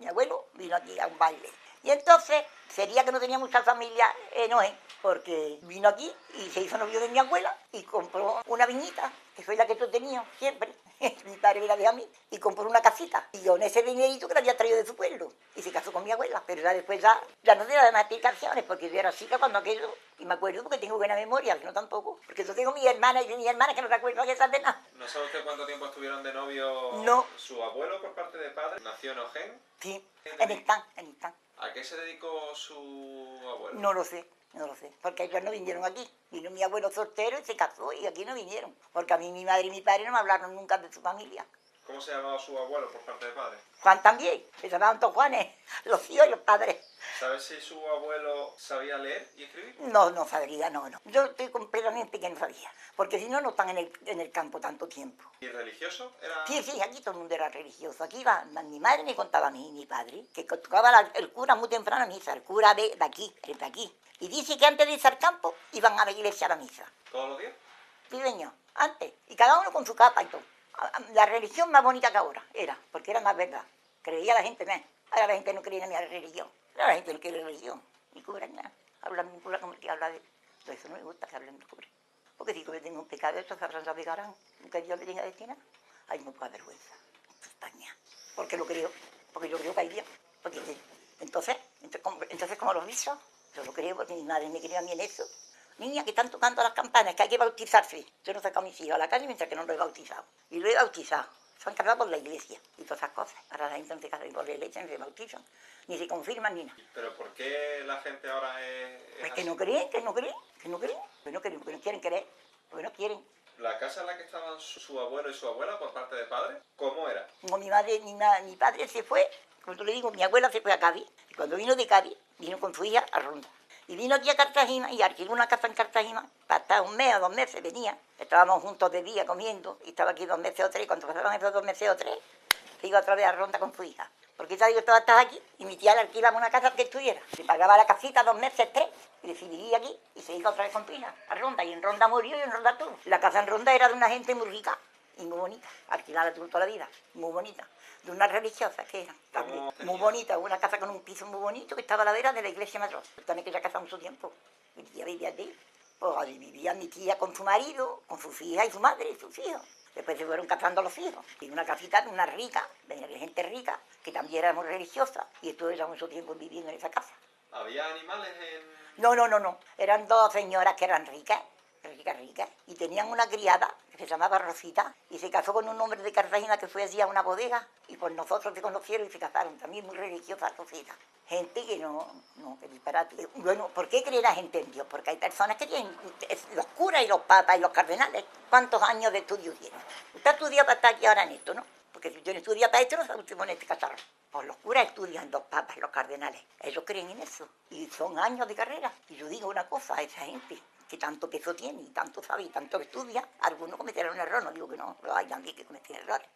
abuelo vino aquí a un baile. Y entonces, sería que no tenía mucha familia en Ojén, porque vino aquí y se hizo novio de mi abuela y compró una viñita, que fue la que yo tenía siempre. Mi padre me la dejó a mí y compró una casita. Y con ese dinerito que le había traído de su pueblo. Y se casó con mi abuela. Pero ya después ya no tenía más explicaciones, porque yo era chica cuando aquello. Y me acuerdo porque tengo buena memoria, que no tampoco. Porque yo tengo mi hermana y mi hermana que no se acuerdan de esas de nada. ¿No sabe usted cuánto tiempo estuvieron de novio? No. ¿Su abuelo por parte de padre nació en Ojén? Sí, en Istán. ¿A qué se dedicó su abuelo? No lo sé, porque ellos no vinieron aquí. Vino mi abuelo soltero y se casó y aquí no vinieron. Porque a mí mi madre y mi padre no me hablaron nunca de su familia. ¿Cómo se llamaba su abuelo por parte de padre? Juan también, se llamaban todos Juanes, los hijos y los padres. ¿Sabes si su abuelo sabía leer y escribir? No sabría, no. Yo estoy completamente que no sabía, porque si no, no están en el campo tanto tiempo. ¿Y religioso? Era... Sí, aquí todo el mundo era religioso. Aquí mi madre me contaba a mí y mi padre, que tocaba el cura muy temprano a misa, el cura de aquí, el de aquí. Y dice que antes de irse al campo, iban a la iglesia a la misa. ¿Todos los días? Sí, señor, antes. Y cada uno con su capa y todo. La religión más bonita que ahora era, porque era más verdad. Creía la gente más. Ahora la gente no cree en la religión. Ahora la gente no quiere religión. Ni cura ni nada. Hablan un cura como el que habla de... Todo eso no me gusta que hablen de cura. Porque si yo tengo un pecado, estos sabrán se pegarán. Que Dios le tenga destinado. Ay, no puedo vergüenza. España. Porque lo creo. Porque yo creo que hay Dios. Porque entonces como los visos, yo lo creo porque mi madre me crió a mí en eso. Niña, que están tocando las campanas, que hay que bautizarse. Yo no saco a mis hijos a la calle mientras que no lo he bautizado. Y lo he bautizado. Se han casado por la iglesia y todas esas cosas. Ahora la gente no se casa por la iglesia, ni se bautizan, ni se confirman, ni nada. ¿Pero por qué la gente ahora es Pues así? que no creen. Que no quieren creer, porque no quieren. ¿La casa en la que estaban su abuelo y su abuela por parte de padre, cómo era? Como mi padre se fue, como te le digo, mi abuela se fue a Cádiz. Y cuando vino de Cádiz, vino con su hija a Ronda. Y vino aquí a Cartagena y alquiló una casa en Cartagena para estar 1 mes o 2 meses, venía. Estábamos juntos de día comiendo y estaba aquí 2 meses o 3. Cuando pasaban esos 2 meses o 3, se iba otra vez a Ronda con su hija. Porque ella dijo, estás aquí y mi tía le alquilaba una casa que estuviera. Le pagaba la casita 2 meses, 3 y decidía aquí y se iba otra vez con su hija a Ronda. Y en Ronda murió y en Ronda tuvo. La casa en Ronda era de una gente muy rica y muy bonita, alquilada toda la vida, muy bonita. De unas religiosas que eran también muy bonita, una casa con un piso muy bonito que estaba a la vera de la iglesia mayor. También que ya casado mucho tiempo. Mi tía vivía allí. Pues allí vivía mi tía con su marido, con sus hijas y su madre y sus hijos. Después se fueron casando los hijos. Y una casita de una rica, de gente rica, que también era muy religiosa. Y estuve ya mucho tiempo viviendo en esa casa. ¿Había animales en...? No. Eran 2 señoras que eran ricas. Y tenían una criada que se llamaba Rosita y se casó con un hombre de Cartagena que fue allí a una bodega y pues nosotros se conocieron y se casaron, también muy religiosa Rosita. Gente que no, que disparate. Bueno, ¿por qué cree la gente en Dios? Porque hay personas que tienen, los curas y los papas y los cardenales, ¿cuántos años de estudio tienen? Usted estudia para estar aquí ahora en esto, ¿no? Porque si usted no estudia para esto, no sabe usted poner este cacharro. Pues los curas estudian, los papas, los cardenales, ellos creen en eso y son años de carrera. Y yo digo una cosa a esa gente, que tanto peso tiene y tanto sabe y tanto estudia, algunos cometerán un error, no digo que no, pero hay también que cometen errores.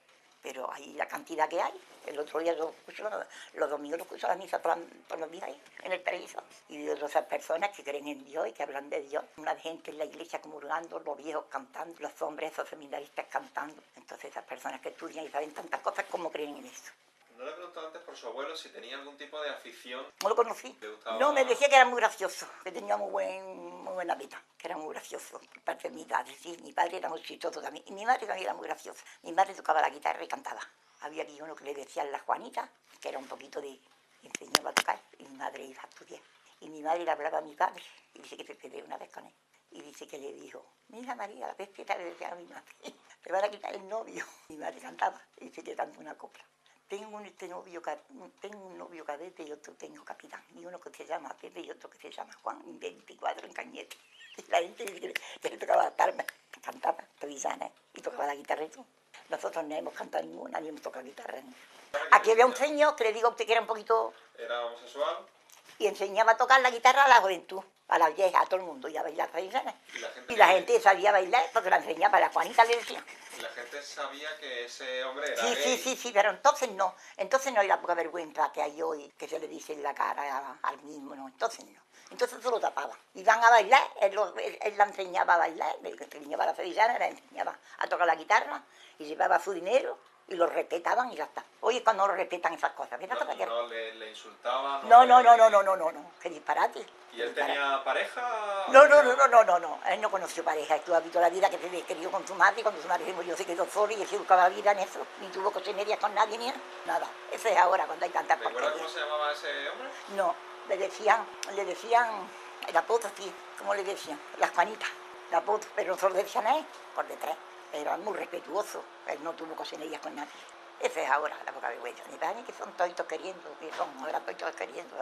pero hay la cantidad que hay. El otro día yo escucho, los domingos lo escucho a la misa todos los días ahí, en el televisor. Y veo todas esas personas que creen en Dios y que hablan de Dios. Una gente en la iglesia comulgando, los viejos cantando, los hombres, esos seminaristas cantando. Entonces esas personas que estudian y saben tantas cosas, ¿cómo creen en eso? No le he preguntado antes por su abuelo si tenía algún tipo de afición. No lo conocí. ¿Le gustaba? No, me decía que era muy gracioso, que tenía muy buena vida, que era muy gracioso. Por parte de mi padre, sí, mi padre era muy chistoso también. Y mi madre también era muy graciosa. Mi madre tocaba la guitarra y cantaba. Había aquí uno que le decían la Juanita, que era un poquito de... enseñaba a tocar, y mi madre iba a estudiar. Y mi madre le hablaba a mi padre, y dice que se peleó una vez con él. Y dice que le dijo, mira María, la pespita le decía a mi madre, te van a quitar el novio. Mi madre cantaba, y dice que cantó una copla. Tengo un novio cadete y otro tengo capitán. Y uno que se llama Pepe y otro que se llama Juan, 24 en Cañete. Y la gente dice que le tocaba las palmas. Cantaba sevillana y tocaba la guitarra y todo. Nosotros no hemos cantado ninguna, ni hemos tocado guitarra. Aquí había un señor que le digo a usted que era un poquito... ¿Era homosexual? Y enseñaba a tocar la guitarra a la juventud, a las viejas, a todo el mundo, y a bailar sevillanas. Y la gente sabía bailar porque la enseñaba, a la Juanita le decía. Y la gente sabía que ese hombre era gay. Sí, pero entonces no hay la poca vergüenza que hay hoy, que se le dice en la cara al mismo, no, entonces no. Entonces se lo tapaba. Iban a bailar, él la enseñaba a bailar, le enseñaba a la sevillana, le enseñaba a tocar la guitarra, y llevaba su dinero, y lo respetaban y ya está. Oye, cuando no respetan esas cosas, No, le insultaban. No, qué disparate. ¿Y él tenía pareja? No, él no conoció pareja, estuvo toda la vida que se crió con su madre, y cuando su madre se murió se quedó solo y él se buscaba la vida en eso, ni tuvo cochinerías con nadie ni nada. Eso es ahora cuando hay tantas cosas. ¿Recuerda cómo se llamaba ese hombre? No, le decían, el apodo, sí, ¿cómo le decían? Las Juanitas, el apodo, pero nosotros le decían a él, por detrás. Era muy respetuoso, él no tuvo cochinerías con nadie. Esa es ahora la poca vergüenza. Ni padre que son todos queriendo, ahora todos queriendo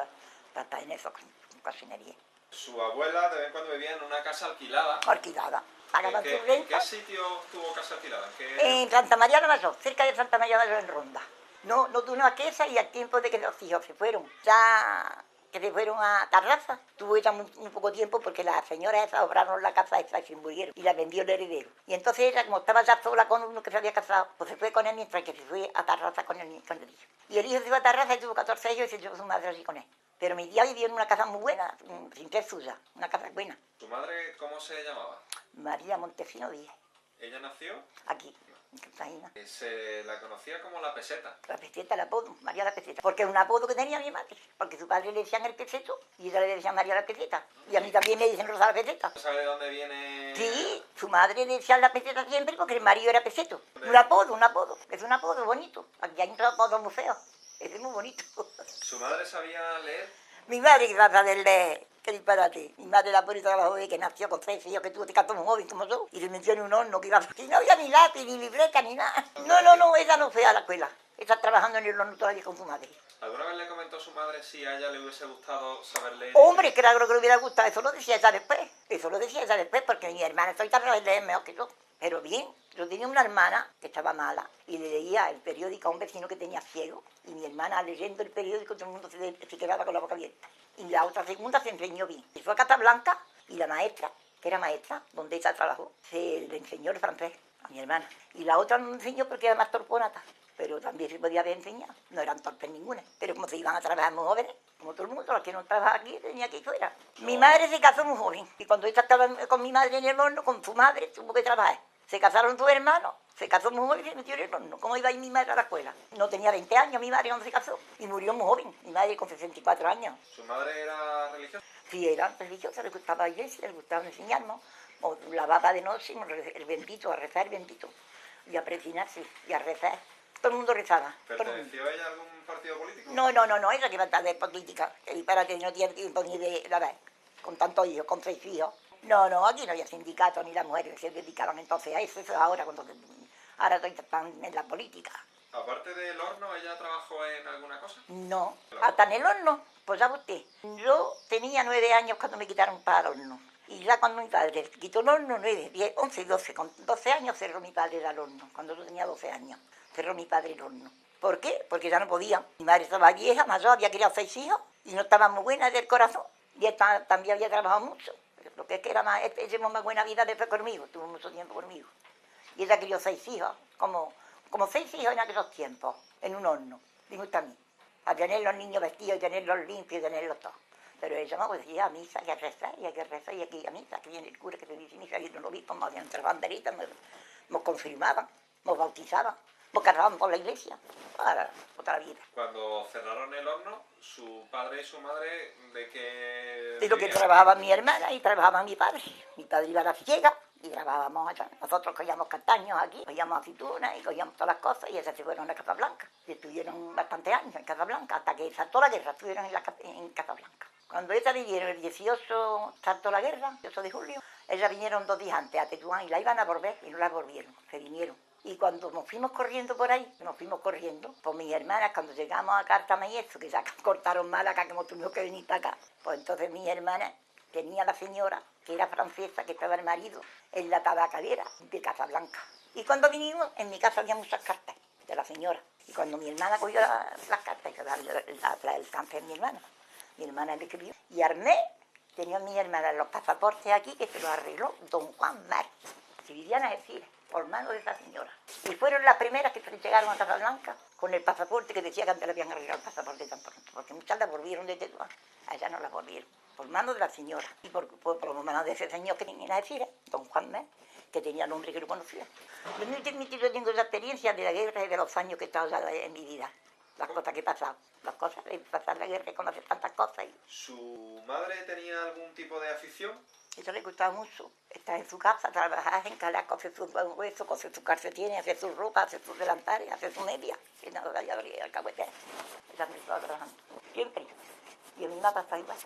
para estar en eso, con cocinería. Su abuela de vez en cuando vivía en una casa alquilada. Alquilada. Pagaba su ¿En renta. qué sitio tuvo casa alquilada? En Santa María de Mayor, cerca de Santa María de Mayor, en Ronda. No tuvo una casa y al tiempo de que los hijos se fueron, ya que se fueron a Tarraza, tuvo ella muy poco tiempo porque las señoras esas obraron la casa esa y se murieron y la vendió el heredero. Y entonces ella, como estaba ya sola con uno que se había casado, pues se fue con él mientras que se fue a Tarraza con el hijo. Y el hijo se fue a Tarraza y tuvo 14 años y se llevó su madre así con él. Pero mi tía vivía en una casa muy buena, sin ser suya, una casa buena. ¿Su madre cómo se llamaba? María Montesino Díez. ¿Ella nació? Aquí, en Cartagena. Se la conocía como la peseta. La peseta, el apodo, María la peseta. Porque es un apodo que tenía mi madre. Porque su padre le decían el peseto y ella le decía María la peseta. Y a mí también me dicen Rosa la peseta. ¿No sabe de dónde viene? Sí, su madre le decía la peseta siempre porque el marido era peseto. Un apodo. Es un apodo bonito. Aquí hay un apodo muy feo. Ese es muy bonito. ¿Su madre sabía leer? Mi madre que va a saber leer. Qué disparate. Mi madre la pone trabajo de que nació con 3 hijos, que tuvo que cantar muy joven como yo. Y se metió en un horno que iba... Y no había ni lápiz, ni libreta, ni nada. No, ella no fue a la escuela. Está trabajando en el horno todavía con su madre. ¿Alguna vez le comentó a su madre si a ella le hubiese gustado saber leer? Hombre, claro que le hubiera gustado. Eso lo decía ella después. Porque mi hermana soy capaz de leer mejor que yo. Pero bien, yo tenía una hermana que estaba mala y le leía el periódico a un vecino que tenía ciego. Y mi hermana leyendo el periódico todo el mundo se quedaba con la boca abierta. Y la otra segunda se enseñó bien. Y fue a Casablanca y la maestra, que era maestra, donde ella trabajó, se le enseñó el francés a mi hermana. Y la otra no me enseñó porque era más torponata, pero también se podía haber enseñado. No eran torpes ninguna, pero como se iban a trabajar muy jóvenes, como todo el mundo, los que no trabaja aquí tenía que ir fuera. Mi madre se casó muy joven y cuando ella estaba con mi madre en el horno, con su madre, tuvo que trabajar. Se casaron sus hermanos, se casó muy joven y se metió en el horno. ¿Cómo iba a ir mi madre a la escuela? No tenía 20 años mi madre cuando se casó y murió muy joven. Mi madre con 64 años. ¿Su madre era religiosa? Sí, era religiosa, le gustaba la iglesia, le gustaba enseñarnos. O lavaba de noche el bendito, a rezar el bendito. Y a precinarse y a rezar. Todo el mundo rezaba. ¿Perteneció ella a algún partido político? No, ella que va a estar de política. Y para que no tiene tiempo ni de la vez. Con tantos hijos, con 6 hijos. No, aquí no había sindicatos ni las mujeres se dedicaban entonces a eso. Eso es ahora, ahora están en la política. Aparte del horno, ¿ella trabajó en alguna cosa? No, hasta en el horno, pues ya usted. Yo tenía 9 años cuando me quitaron para el horno. Y ya cuando mi padre quitó el horno, 9, 10, 11 y 12, con 12 años cerró mi padre el horno. Cuando yo tenía 12 años, cerró mi padre el horno. ¿Por qué? Porque ya no podía. Mi madre estaba vieja, mayor, había criado 6 hijos y no estaba muy buena del corazón. Y esta también había trabajado mucho. Lo que es que era más, llevó más buena vida después conmigo, tuvo mucho tiempo conmigo. Y ella crió 6 hijos, como como 6 hijos en aquellos tiempos, en un horno, digo usted a mí, a tener los niños vestidos, y tenerlos limpios, y tenerlos todos. Pero ella me decía a misa, que a rezar, y aquí a misa, que viene el cura, que se dice misa, y los obispos me hacían tres banderitas, me confirmaban, me bautizaban, me cargaban por la iglesia, para otra vida. Cuando cerraron el horno, su padre y su madre, ¿de qué De lo que vivían? trabajaba mi hermana y trabajaba mi padre. Mi padre iba a la ciega y trabajábamos allá. Nosotros cogíamos castaños aquí, cogíamos aceitunas y cogíamos todas las cosas y ellas se fueron a Casablanca. Y estuvieron bastantes años en Casablanca, hasta que saltó la guerra, estuvieron en Casablanca. Cuando ellas vinieron el 18, saltó la guerra, el 18 de julio, ellas vinieron 2 días antes a Tetuán y la iban a volver y no la volvieron, se vinieron. Y cuando nos fuimos corriendo por ahí, pues mis hermanas, cuando llegamos a Cártama y eso, que ya cortaron mal acá, que hemos tenido que venir para acá, pues entonces mis hermanas tenía la señora, que era francesa, que estaba el marido, en la tabacalera de Casablanca. Y cuando vinimos, en mi casa había muchas cartas de la señora. Y cuando mi hermana cogió las cartas, el cáncer de mi hermana le escribió. Y armé, tenía mi hermana los pasaportes aquí, que se los arregló don Juan Martí, si vivían a decir, por mano de esa señora. Y fueron las primeras que llegaron a Casablanca con el pasaporte, que decía que antes le habían arreglado el pasaporte tan pronto, porque muchas la volvieron de Tetuán, allá no la volvieron, por mano de la señora, y por mano de ese señor que tenía a decir, don Juan Martí, que tenía nombre que lo conocía. Yo tengo esa experiencia de la guerra y de los años que he estado ya en mi vida, las cosas que he pasado, las cosas de pasar la guerra y conocer tantas cosas. ¿Su madre tenía algún tipo de afición? Eso le gustaba mucho, estar en su casa, trabajar, encalar, coser sus huesos, coser sus calcetines, hacer su ropa, hacer sus delantales, hacer su media, y nada, ya abría el cahuete. Ella me estaba trabajando, siempre. Y a mí me ha pasado igual.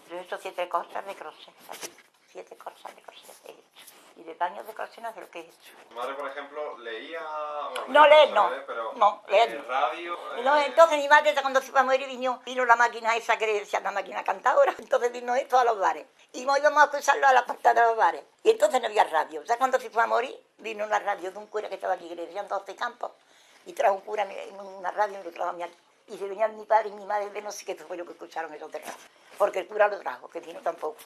Yo he hecho 7 cosas de crochet, aquí, 7 cosas de crochet he hecho. Y de daños de crochet no sé lo que he hecho. Su madre, por ejemplo, leía... Bueno, No, leer no, pero no, leer no. radio... No, entonces mi madre cuando se fue a morir vino la máquina esa que le decían la máquina cantadora, entonces vino esto a los bares. Y nos íbamos a escucharlo a la puerta de los bares. Y entonces no había radio. Ya cuando se fue a morir, vino una radio de un cura que estaba aquí, que le decían 12 campos, y trajo un cura en una radio y lo trajo a mí aquí. Y se venían mi padre y mi madre de no sé qué fue lo que escucharon esos de radio. Porque el cura lo trajo, que si no tampoco.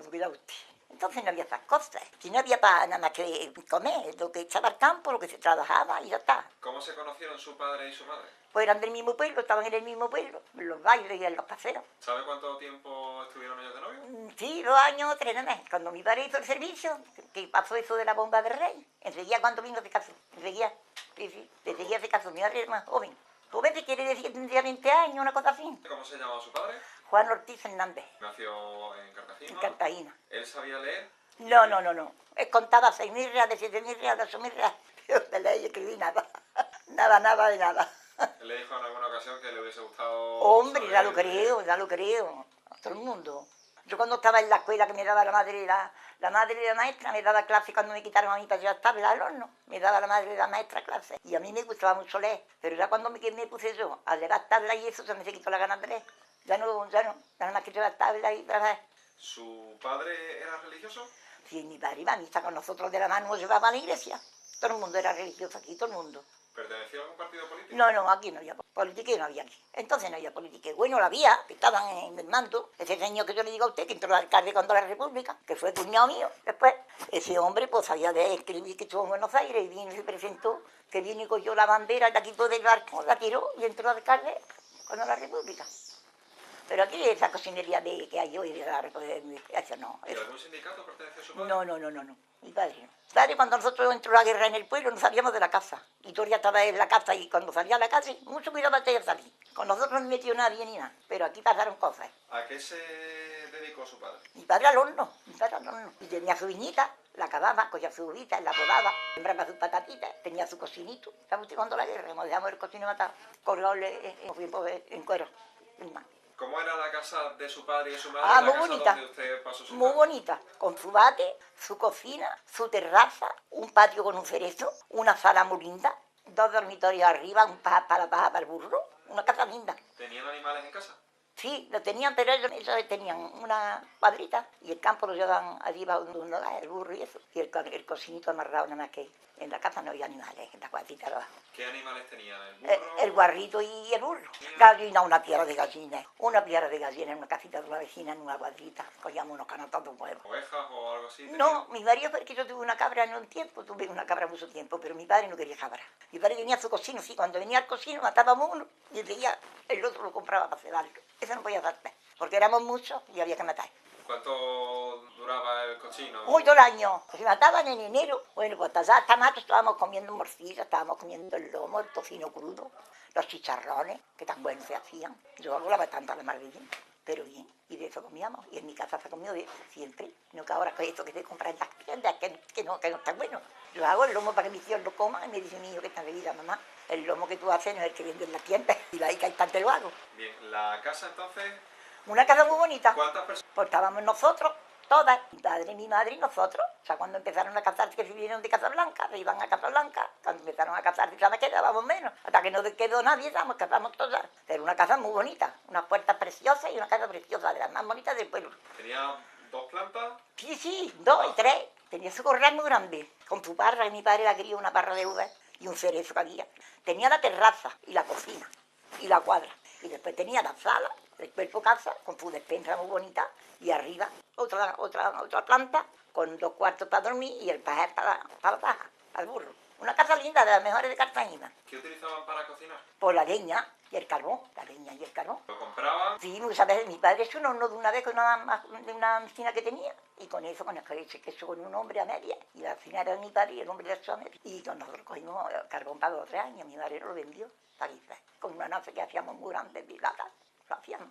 Cuidado usted. Entonces no había esas cosas. Si no había para nada más que comer, lo que echaba al campo, lo que se trabajaba y ya está. ¿Cómo se conocieron su padre y su madre? Pues eran del mismo pueblo, estaban en el mismo pueblo, en los bailes y en los paseos. ¿Sabe cuánto tiempo estuvieron ellos de novio? Sí, 2 años, 3 meses. Cuando mi padre hizo el servicio, que pasó eso de la bomba del rey, enseguida cuando vino se casó, enseguida se casó. Mi madre era más joven. Joven te quiere decir que tendría 20 años, una cosa así. ¿Cómo se llamaba su padre? Juan Ortiz Fernández, Nació en Cartagena. en Cartagena. ¿Él sabía leer? No. Él contaba 6.000 reales, de 7.000 reales, de 8.000 reales. Yo de leer y escribí nada. Nada de nada. Él le dijo en alguna ocasión que le hubiese gustado... Hombre, saber ya lo creo. A todo el mundo. Yo cuando estaba en la escuela que me daba la madre de la maestra, me daba clase cuando me quitaron a mí para llevar tabla al horno. Me daba la madre de la maestra clase. Y a mí me gustaba mucho leer. Pero ya cuando me puse yo a llevar tabla y eso, se me quitó la gana de leer. Ya no, nada más que llevar tabla y trabajar. ¿Su padre era religioso? Sí, mi padre iba a misa con nosotros de la mano, nos llevaba a la iglesia. Todo el mundo era religioso aquí, todo el mundo. ¿Perteneció a algún partido político? No, aquí no había política y no había aquí. Entonces no había política. Bueno, la había, que estaban en el mando. Ese señor que yo le digo a usted, que entró al alcalde cuando la República, que fue cuñado mío. Después, ese hombre pues sabía de escribir, que estuvo en Buenos Aires y vino y se presentó, que vino y cogió la bandera, la quitó del barco, la tiró y entró al alcalde cuando la República. Pero aquí esa cocinería de que hay hoy de la República, eso no. ¿Y algún sindicato pertenece a su padre? No. Mi padre no. Mi padre, cuando nosotros entró la guerra en el pueblo, no salíamos de la casa. Y Toria estaba en la casa y cuando salía a la calle, mucho cuidado antes de salir. Con nosotros no metió nadie ni nada, pero aquí pasaron cosas. ¿A qué se dedicó su padre? Mi padre al horno. Y tenía su viñita, la cavaba, cogía su uvita, la podaba, sembraba sus patatitas, tenía su cocinito. Estaba usted cuando la guerra, nos dejamos el cocino matado, colgado en cuero. ¿Cómo era la casa de su padre y de su madre? Ah, la muy casa bonita. donde usted pasó su Muy infancia? bonita, con su bate, su cocina, su terraza, un patio con un cerezo, una sala muy linda, 2 dormitorios arriba, un para el burro, una casa linda. ¿Tenían animales en casa? Sí, lo tenían, pero ellos tenían una cuadrita y el campo lo llevaban arriba donde uno da el burro y eso, y el cocinito amarrado nada más que En la casa no había animales, en la cuadrita de abajo. ¿Qué animales tenían? ¿El burro? El guarrito y el burro. Gallina, una piara de gallina. Una piara de gallina en una casita de una vecina, en una cuadrita. Cogíamos unos canastos de huevos. ¿Ovejas o algo así? No, mi marido, porque yo tuve una cabra en un tiempo, tuve una cabra mucho tiempo, pero mi padre no quería cabra. Mi padre venía a su cocino, sí, cuando venía al cocino matábamos uno y el otro lo compraba para cedarlo. Eso no podía hacer, porque éramos muchos y había que matar. ¿Cuánto duraba el cochino? Muy todo el año. Se mataban en enero. Bueno, pues hasta mato estábamos comiendo morcilla, estábamos comiendo el lomo, el tocino crudo, los chicharrones, que tan buenos se hacían. Yo hago la batanta de maravilla, pero bien. Y de eso comíamos. Y en mi casa se comió de eso siempre. No que ahora con esto que se compra en las tiendas, que no está bueno. Yo hago el lomo para que mis hijos lo coman y me dice mi hijo que está de vida, mamá. El lomo que tú haces no es el que vende en la tienda. Y la hija instante lo hago. Bien, la casa entonces... Una casa muy bonita. ¿Cuántas personas? Pues estábamos nosotros, todas, mi padre, mi madre y nosotros. O sea, cuando empezaron a casarse, que se vinieron de Casablanca, se iban a Casablanca. Cuando empezaron a casarse, ya me quedábamos menos. Hasta que no quedó nadie, ya nos casamos todas. Pero una casa muy bonita, unas puertas preciosas y una casa preciosa, de las más bonitas del pueblo. ¿Tenía 2 plantas? Sí, 2 y 3. Tenía su corral muy grande, con su parra, y mi padre la quería una parra de uvas y un cerezo que había. Tenía la terraza y la cocina y la cuadra. Y después tenía la sala, el cuerpo casa, con su despensa muy bonita, y arriba otra planta, con 2 cuartos para dormir y el pajar para la paja, para el burro. Una casa linda, de las mejores de Cartagena. ¿Qué utilizaban para cocinar? Por la leña y el carbón, la leña y el carbón. ¿Lo compraban? Sí, muchas veces mi padre hizo un horno de una vez con de una cocina que tenía, y con eso, con el queso con un hombre a media, y la cocina era de mi padre y el hombre de su a media. Y con nosotros cogimos el carbón para 2 o 3 años, mi madre lo vendió, para Guisa, con una nave que hacíamos muy grande de plata, lo hacíamos,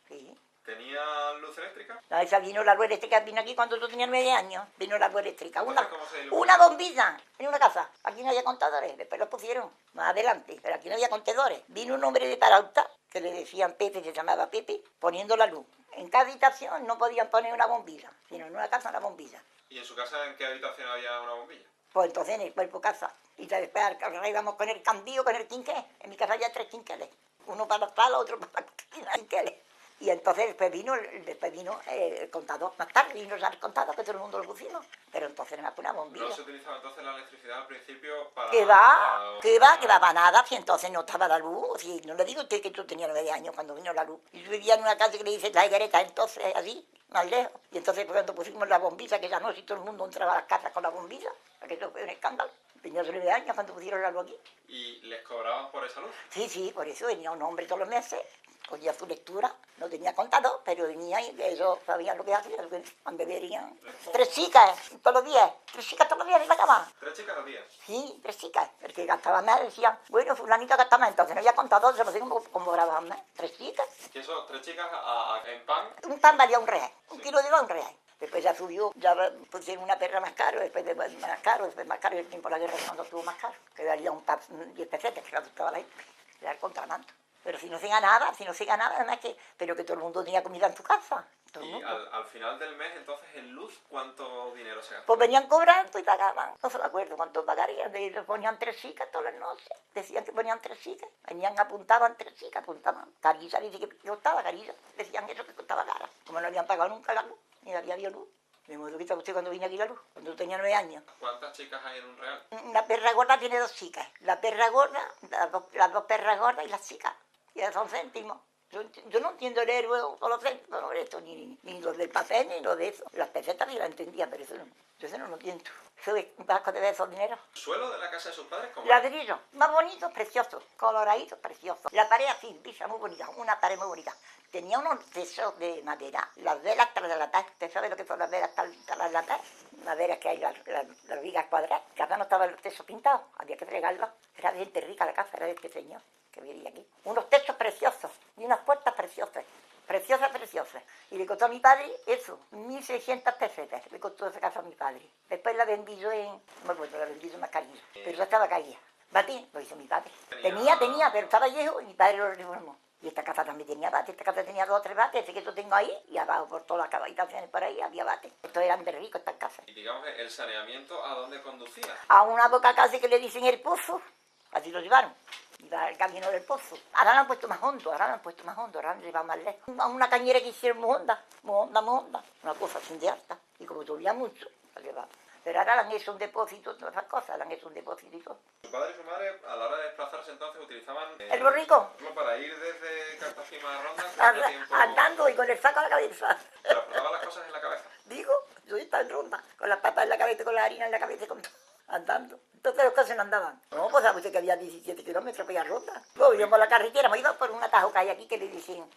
sí. ¿Tenía luz eléctrica? Esa vino la luz eléctrica, vino aquí cuando yo tenía 9 años, vino la luz eléctrica, Entonces, ¿cómo se ilumina? una bombilla en una casa, aquí no había contadores, después los pusieron más adelante, pero aquí no había contadores. Vino un hombre de Parauta, que le decían Pepe, se llamaba Pepe, poniendo la luz. En cada habitación no podían poner una bombilla, sino en una casa una bombilla. ¿Y en su casa en qué habitación había una bombilla? Pues entonces en el cuerpo casa. Y después arriba íbamos con el candillo, con el quinqué. En mi casa había 3 quinqueles, uno para la sala, otro para la cocina, quinqueles. Y entonces después vino el contador. Más tarde vino ya el contador, que todo el mundo lo pusimos. Pero entonces era una bombilla. ¿No se utilizaba entonces la electricidad al principio para...? Que va para nada, si entonces no estaba la luz. Si no le digo a usted que tú tenías 9 años cuando vino la luz. Y yo vivía en una calle que le dice la higuereta, entonces así, más lejos. Y entonces cuando pusimos la bombilla, que ya no, si todo el mundo entraba a las casas con la bombilla, porque eso fue un escándalo. Tenía 9 años cuando pusieron la luz aquí. ¿Y les cobraban por esa luz? Sí, por eso venía un hombre todos los meses, cogía su lectura, no tenía contador, pero venía y ellos sabían lo que hacían, cuando verían. 3 chicas todos los días, 3 chicas todos los días en la cama. 3 chicas al día. Sí, 3 chicas, el que gastaba más decían, bueno, fulanito gasta más, entonces no había contador, se lo digo como cobraban más. 3 chicas. ¿Y eso, 3 chicas en pan? Un pan valía $1, un kilo de 2 $1. Después ya subió, ya pusieron una perra más caro, después más caro, y el tiempo de la guerra cuando estuvo más caro, que valía un pan 10 pesetas, que la gustaba la gente, era el contrabando. Pero si no se ganaba, además pero que todo el mundo tenía comida en su casa. Todo el Y mundo. al final del mes, entonces, en luz, ¿cuánto dinero se gasta? Pues venían cobrando y pagaban. No se me acuerdo cuánto pagarían. Les ponían 3 chicas todas las noches. Decían que ponían 3 chicas. Venían, apuntaban 3 chicas, apuntaban. Carilla dice que costaba Carilla. Decían eso que costaba cara. Como no habían pagado nunca la luz, ni había luz. Me modo que usted cuando vine aquí la luz, cuando yo tenía 9 años. ¿Cuántas chicas hay en un real? La perra gorda tiene 2 chicas. La perra gorda, las dos perras gordas y las chicas. Y ya son céntimos. Yo no entiendo leer luego con los céntimos, no, esto, ni los del papel, ni los de eso. Las pesetas ni las entendía, pero eso no. Yo eso no lo entiendo. Eso es un vasco de esos dinero. ¿El suelo de la casa de sus padres cómo? Ladrillo, más bonito, precioso. Coloradito, precioso. La pared así, lisa, muy bonita, una pared muy bonita. Tenía unos tesos de madera, las velas tras la taz. ¿Usted sabe lo que son las velas tras la taz? Las velas que hay, las vigas cuadradas. Cada no estaba el teso pintado, había que fregarlo. Era de gente rica la casa, era de este señor que vivía aquí. Unos techos preciosos y unas puertas preciosas. Preciosas. Y le costó a mi padre eso, 1.600 pesetas. Le costó esa casa a mi padre. Después la vendí yo la vendí yo más carillo. Pero ya estaba caída. Batí, lo hizo mi padre. Tenía, pero estaba viejo y mi padre lo reformó. Y esta casa también tenía bate, esta casa tenía 2 o 3 bates, ese que yo tengo ahí, y abajo por todas las habitaciones por ahí había bate. Estos eran de ricos estas casas. Y digamos, el saneamiento, ¿a dónde conducía? A una boca casi que le dicen el pozo, así lo llevaron. Iba el camino del pozo. Ahora lo han puesto más hondo, ahora lo han llevado más lejos. A una cañera que hicieron muy honda, una cosa sin de alta. Y como llovía mucho, lo llevaba. Pero ahora le han hecho un depósito, todas esas cosas, le han hecho un depósito y todo. Su padre y su madre, a la hora de desplazarse entonces, utilizaban... ¿El borrico? Para ir desde Cartagena a Ronda, ¿cuánto tiempo...? Andando y con el saco a la cabeza. ¿Transportaban las cosas en la cabeza? Digo, yo estaba en Ronda, con las papas en la cabeza, con la harina en la cabeza, con todo, andando. Entonces los coches no andaban. No, pues sabe usted que había 17 kilómetros para ir a Ronda. Luego íbamos a la carretera, hemos ido por un atajo que hay aquí que le dicen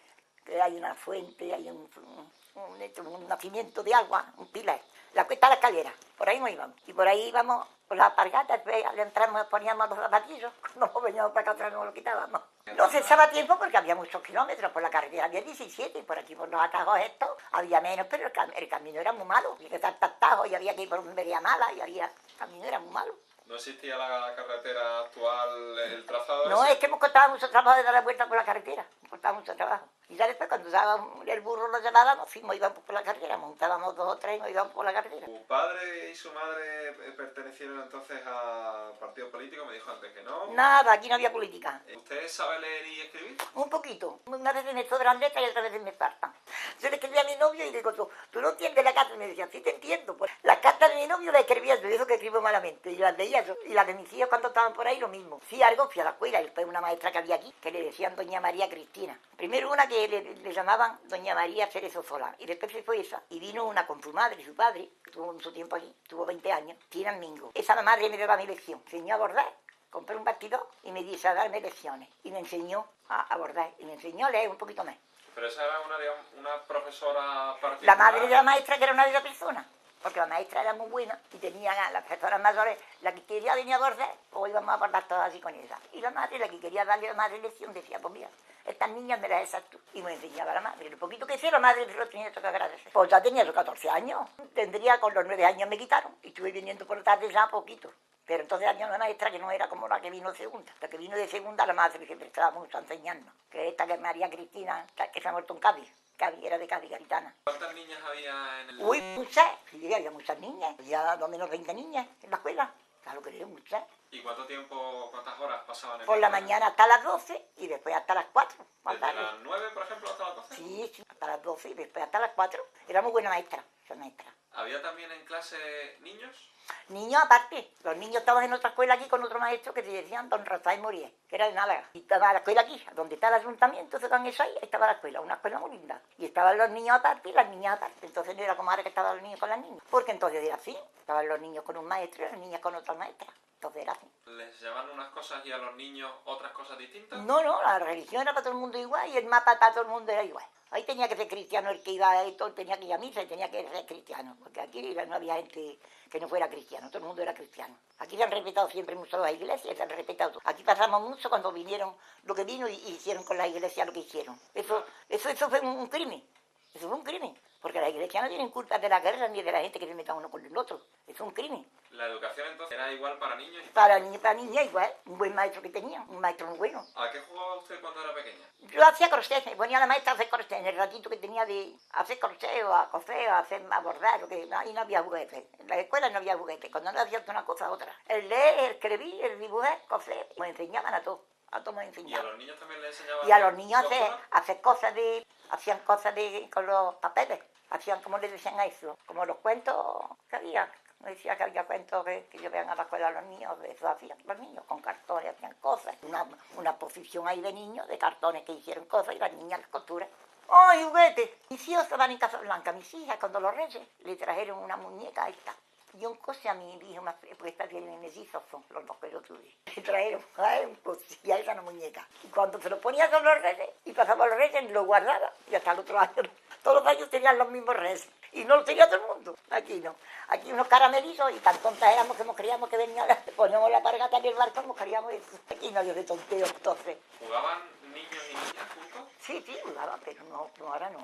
que hay una fuente, hay un nacimiento de agua, un pilar. La cuesta de la escalera, por ahí no íbamos. Y por ahí íbamos con las alpargatas, después le entramos, poníamos los zapatillos, cuando veníamos para acá atrás nos lo quitábamos. No cesaba tiempo porque había muchos kilómetros por la carretera, había 17, y por aquí por los atajos estos había menos, pero el camino era muy malo. Había que estar atajos y había que ir por una vereda mala y el camino era muy malo. ¿No existía la carretera actual, el trazado? No, es que me costaba mucho trabajo de dar la vuelta por la carretera, me costaba mucho trabajo. Y ya después cuando el burro lo llevábamos, fuimos, íbamos por la carretera, montábamos 2 o 3 y nos íbamos por la carretera. ¿Su padre y su madre pertenecieron entonces a partidos políticos? Me dijo antes que no. Nada, aquí no había política. ¿Usted sabe leer y escribir? Un poquito. Una vez me sobran letras y otra vez me faltan. Yo le escribí a mi novio y le digo, tú no entiendes la carta. Y me decía, sí te entiendo. Pues las cartas de mi novio las escribía yo, dijo que escribo malamente. Y las leía yo. Y las de mis hijos cuando estaban por ahí lo mismo. Sí, algo fui a la escuela. Y después una maestra que había aquí, que le decían Doña María Cristina. Primero una que le llamaban Doña María Cerezo Solá. Y después se fue esa. Y vino una con su madre y su padre, que tuvo mucho tiempo aquí, tuvo 20 años, Tina Mingo. Esa madre me daba mi lección. Enseñó a bordar. Compré un bastidor y me dice a darme lecciones. Y me enseñó a bordar. Y me enseñó a leer un poquito más. Pero esa era una profesora particular. La madre de la maestra, que era una de las personas. Porque la maestra era muy buena y tenía las profesoras mayores, la que quería venir a bordar, pues íbamos a bordar todas así con ella. Y la madre, la que quería darle a la madre lección, decía, pues mira, estas niñas me las esas tú. Y me enseñaba la madre. Lo poquito que sé, la madre se lo tenía que agradecer. Pues ya tenía los 14 años. Tendría, con los 9 años me quitaron. Y estuve viniendo por la tarde ya poquito. Pero entonces había una maestra que no era como la que vino de segunda. La que vino de segunda, la madre siempre estaba mucho a enseñarnos. Que esta que es María Cristina, que se ha muerto en Cádiz. Cádiz, era de Cádiz, gaditana. ¿Cuántas niñas había en el...? Uy, muchas. Sí, había muchas niñas. Había no menos 20 niñas en la escuela. Claro que eran muchas. ¿Y cuántas horas pasaban en Por la mañana hasta las 12 y después hasta las 4. ¿Desde las 9, por ejemplo, hasta las 12? Sí, sí, hasta las 12 y después hasta las 4. Era muy buena maestra, esa maestra. ¿Había también en clase niños? Niños aparte, los niños estaban en otra escuela aquí con otro maestro que se decían Don Rafael Morié, que era de Málaga. Y estaba la escuela aquí, donde está el ayuntamiento, se dan eso ahí estaba la escuela, una escuela muy linda. Y estaban los niños aparte y las niñas aparte. Entonces no era como ahora que estaban los niños con las niñas. Porque entonces era así, estaban los niños con un maestro y las niñas con otra maestra. Entonces era así. ¿Les llamaban unas cosas y a los niños otras cosas distintas? No, la religión era para todo el mundo igual y el mapa para todo el mundo era igual. Ahí tenía que ser cristiano el que iba a esto, tenía que ir a misa y tenía que ser cristiano, porque aquí no había gente que no fuera cristiano, todo el mundo era cristiano. Aquí se han respetado siempre mucho las iglesias, se han respetado todo. Aquí pasamos mucho cuando vinieron, lo que vino y hicieron con las iglesias lo que hicieron. Eso fue un crimen, eso fue un crimen, porque las iglesias no tienen culpa de la guerra ni de la gente que se meta uno con el otro, eso es un crimen. ¿La educación entonces era igual para niños y para niñas igual, un buen maestro que tenía, un maestro muy bueno. ¿A qué jugaba usted cuando era pequeña? Yo hacía crochet, me ponía a la maestra a hacer crochet, en el ratito que tenía de hacer crochet o a coser, a bordar, ahí no había juguetes. En la escuela no había juguetes, cuando no hacía una cosa otra. El leer, el escribir, el dibujar, coser, me enseñaban a todos me enseñaban. ¿Y a los niños también les enseñaban? Y a los niños hacían cosas con los papeles, hacían, como les decían a eso, como los cuentos que había. Me decía que había cuentos que yo vean a la escuela a los niños, de eso hacían los niños, con cartones hacían cosas. Una posición ahí de niños, de cartones que hicieron cosas y las niñas las costuras. ¡Ay, juguetes! Mis hijos estaban en Casablanca, mis hijas, cuando los reyes le trajeron una muñeca, ahí está. Y un coche a mi hijo más, porque estas tienen mellizos, son los dos que yo tuve. Le trajeron un coche y a esa una muñeca. Y cuando se lo ponía con los reyes y pasaba los reyes, lo guardaba y hasta el otro año. Todos los años tenían los mismos reyes. Y no lo tenía todo el mundo. Aquí no. Aquí unos caramelizos y tan tontas éramos que nos creíamos que venían, poníamos la pargata en el barco, nos creíamos eso. Aquí no había de tonteo, entonces. ¿Jugaban niños y niñas juntos? Sí, jugaban, pero no, ahora no.